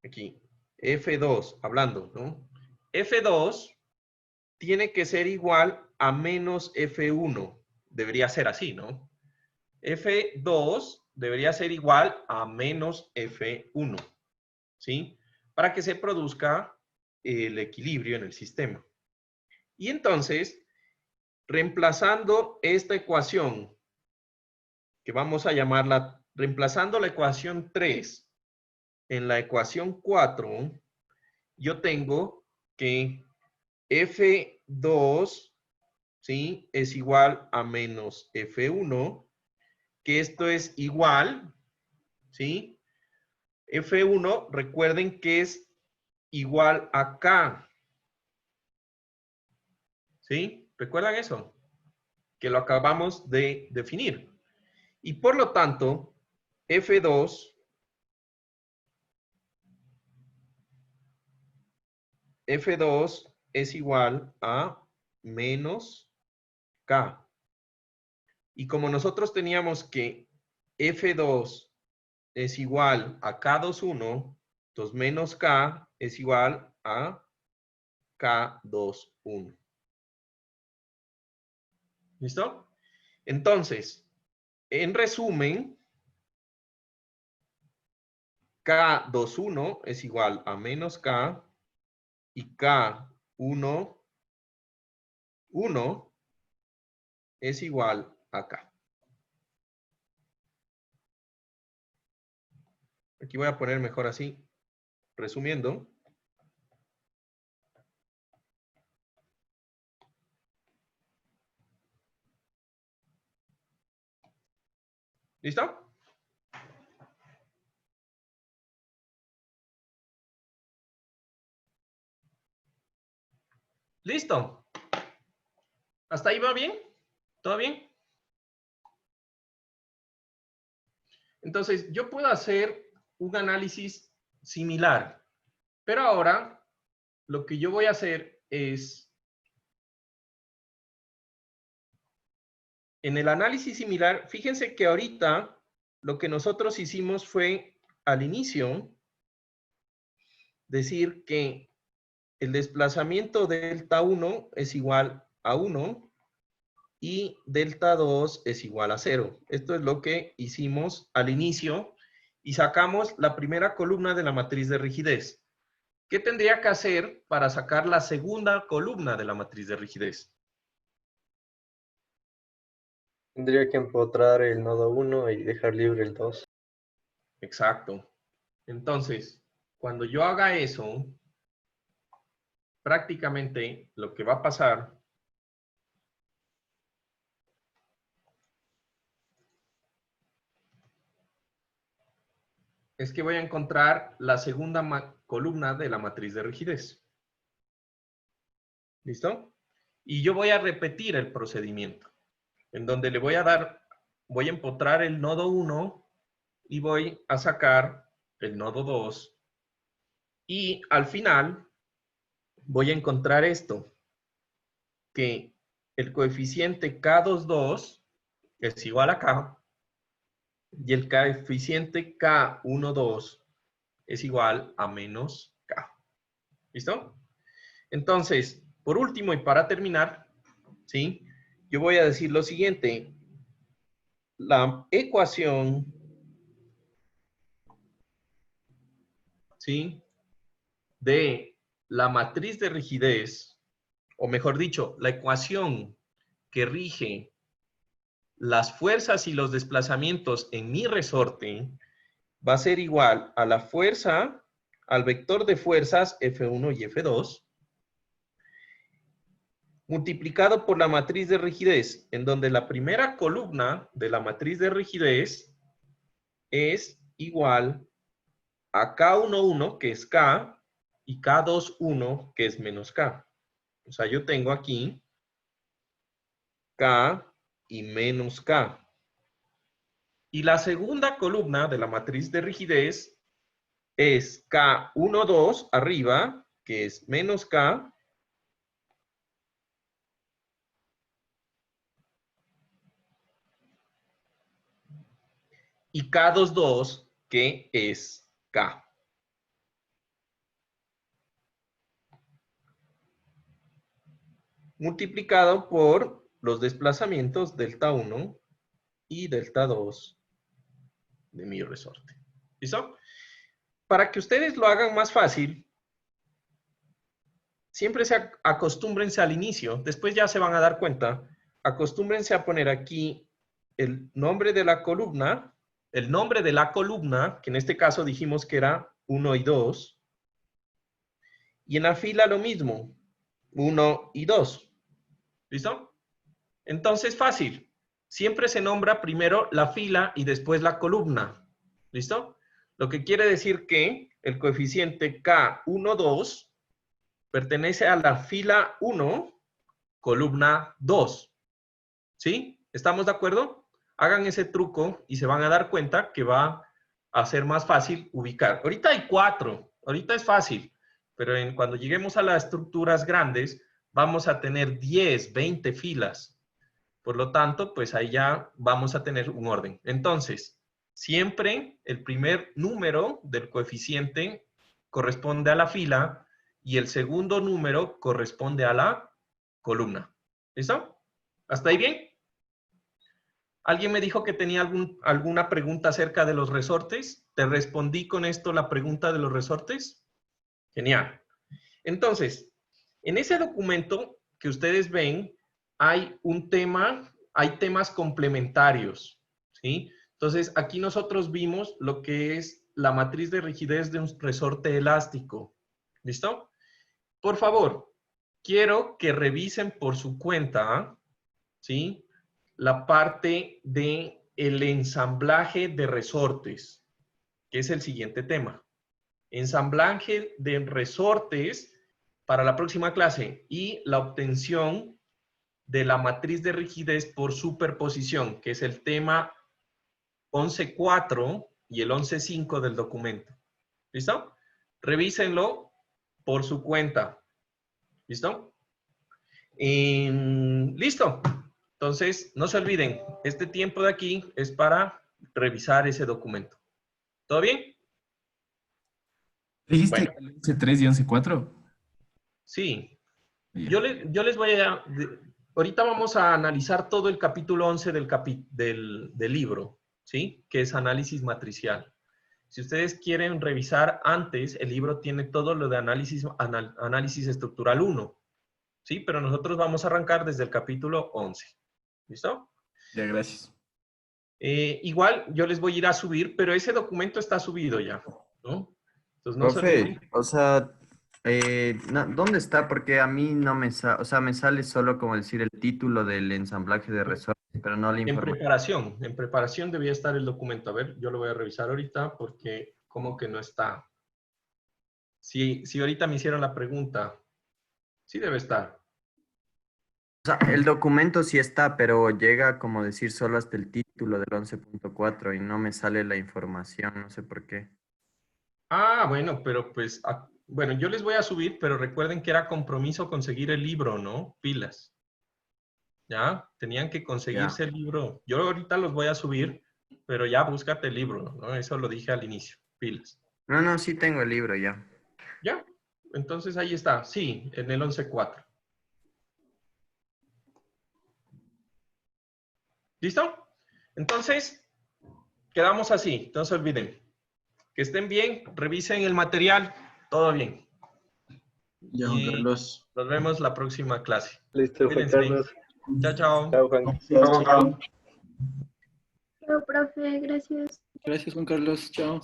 Aquí, F2, hablando, ¿no? F2 tiene que ser igual a menos F1. Debería ser así, ¿no? F2 debería ser igual a menos F1, ¿sí? Para que se produzca el equilibrio en el sistema. Y entonces, reemplazando esta ecuación, que vamos a llamarla, reemplazando la ecuación 3 en la ecuación 4, yo tengo que F2, ¿sí? Es igual a menos F1 que esto es igual, ¿sí? F1, recuerden que es igual a K. ¿Sí? ¿Recuerdan eso? Que lo acabamos de definir. Y por lo tanto, F2 es igual a menos K. Y como nosotros teníamos que F2 es igual a K21, entonces menos K es igual a K21. ¿Listo? Entonces, en resumen, K21 es igual a menos K y K11 es igual a K. Aquí voy a poner mejor así, resumiendo. ¿Listo? ¿Listo? ¿Hasta ahí va bien? ¿Todo bien? Entonces, yo puedo hacer un análisis similar, pero ahora lo que yo voy a hacer es, en el análisis similar, fíjense que ahorita lo que nosotros hicimos fue, al inicio, decir que el desplazamiento delta 1 es igual a 1 y delta 2 es igual a 0. Esto es lo que hicimos al inicio y sacamos la primera columna de la matriz de rigidez. ¿Qué tendría que hacer para sacar la segunda columna de la matriz de rigidez? Tendría que empotrar el nodo 1 y dejar libre el 2. Exacto. Entonces, cuando yo haga eso, prácticamente lo que va a pasar es que voy a encontrar la segunda columna de la matriz de rigidez. ¿Listo? Y yo voy a repetir el procedimiento, en donde le voy a empotrar el nodo 1 y voy a sacar el nodo 2. Y al final voy a encontrar esto, que el coeficiente K22 es igual a K y el coeficiente K12 es igual a menos K. ¿Listo? Entonces, por último y para terminar, ¿sí? Yo voy a decir lo siguiente. La ecuación, ¿sí?, de la matriz de rigidez, o mejor dicho, la ecuación que rige las fuerzas y los desplazamientos en mi resorte, va a ser igual a la fuerza, al vector de fuerzas F1 y F2, multiplicado por la matriz de rigidez, en donde la primera columna de la matriz de rigidez es igual a K11, que es K, y K21, que es menos K. O sea, yo tengo aquí K y menos K. Y la segunda columna de la matriz de rigidez es K12 arriba, que es menos K, y K22, que es K. Multiplicado por los desplazamientos delta 1 y delta 2 de mi resorte. ¿Listo? Para que ustedes lo hagan más fácil, siempre acostúmbrense al inicio, después ya se van a dar cuenta, acostúmbrense a poner aquí el nombre de la columna, que en este caso dijimos que era 1 y 2, y en la fila lo mismo, 1 y 2. ¿Listo? Entonces, fácil. siempre se nombra primero la fila y después la columna. ¿Listo? Lo que quiere decir que el coeficiente K12 pertenece a la fila 1, columna 2. ¿Sí? ¿Estamos de acuerdo? Hagan ese truco y se van a dar cuenta que va a ser más fácil ubicar. Ahorita hay 4, ahorita es fácil, pero cuando lleguemos a las estructuras grandes, vamos a tener 10, 20 filas. Por lo tanto, pues ahí ya vamos a tener un orden. Entonces, siempre el primer número del coeficiente corresponde a la fila y el segundo número corresponde a la columna. ¿Listo? ¿Hasta ahí bien? ¿Alguien me dijo que tenía alguna pregunta acerca de los resortes? ¿Te respondí con esto la pregunta de los resortes? Genial. Entonces, en ese documento que ustedes ven, hay un tema, hay temas complementarios, ¿sí? Entonces, aquí nosotros vimos lo que es la matriz de rigidez de un resorte elástico. ¿Listo? Por favor, quiero que revisen por su cuenta, ¿sí? La parte de el ensamblaje de resortes, que es el siguiente tema. Ensamblaje de resortes para la próxima clase y la obtención de la matriz de rigidez por superposición, que es el tema 11.4 y el 11.5 del documento. ¿Listo? Revísenlo por su cuenta. ¿Listo? Listo. Entonces, no se olviden, este tiempo de aquí es para revisar ese documento. ¿Todo bien? ¿Dijiste Bueno. 11.3 y 11.4? Sí. Ya. Yo les voy a... Ahorita vamos a analizar todo el capítulo 11 del libro, ¿sí? Que es análisis matricial. Si ustedes quieren revisar antes, el libro tiene todo lo de análisis estructural 1, ¿sí? Pero nosotros vamos a arrancar desde el capítulo 11. ¿Listo? Ya, gracias. Igual yo les voy a ir a subir, pero ese documento está subido ya, ¿no? Entonces no se olviden. Profe, o sea, ¿dónde está? Porque a mí no me sale, o sea, me sale solo como decir el título del ensamblaje de resortes, pero no la información. En preparación debía estar el documento. A ver, yo lo voy a revisar ahorita porque como que no está. Si ahorita me hicieron la pregunta, sí debe estar. O sea, el documento sí está, pero llega como decir solo hasta el título del 11.4 y no me sale la información, no sé por qué. Ah, bueno, pero pues, bueno, yo les voy a subir, pero recuerden que era compromiso conseguir el libro, ¿no? Pilas. ¿Ya? Tenían que conseguirse el libro. Yo ahorita los voy a subir, pero ya búscate el libro, ¿no? Eso lo dije al inicio. Pilas. No, sí tengo el libro ya. ¿Ya? Entonces ahí está. Sí, en el 11.4. ¿Listo? Entonces, quedamos así. No se olviden. Que estén bien, revisen el material. Todo bien. Ya, Juan Carlos. Nos vemos la próxima clase. Listo, Juan Cuídense. Carlos. Chao, chao. Chao, Juan. Chao, chao. Chao, profe, gracias. Gracias, Juan Carlos. Chao.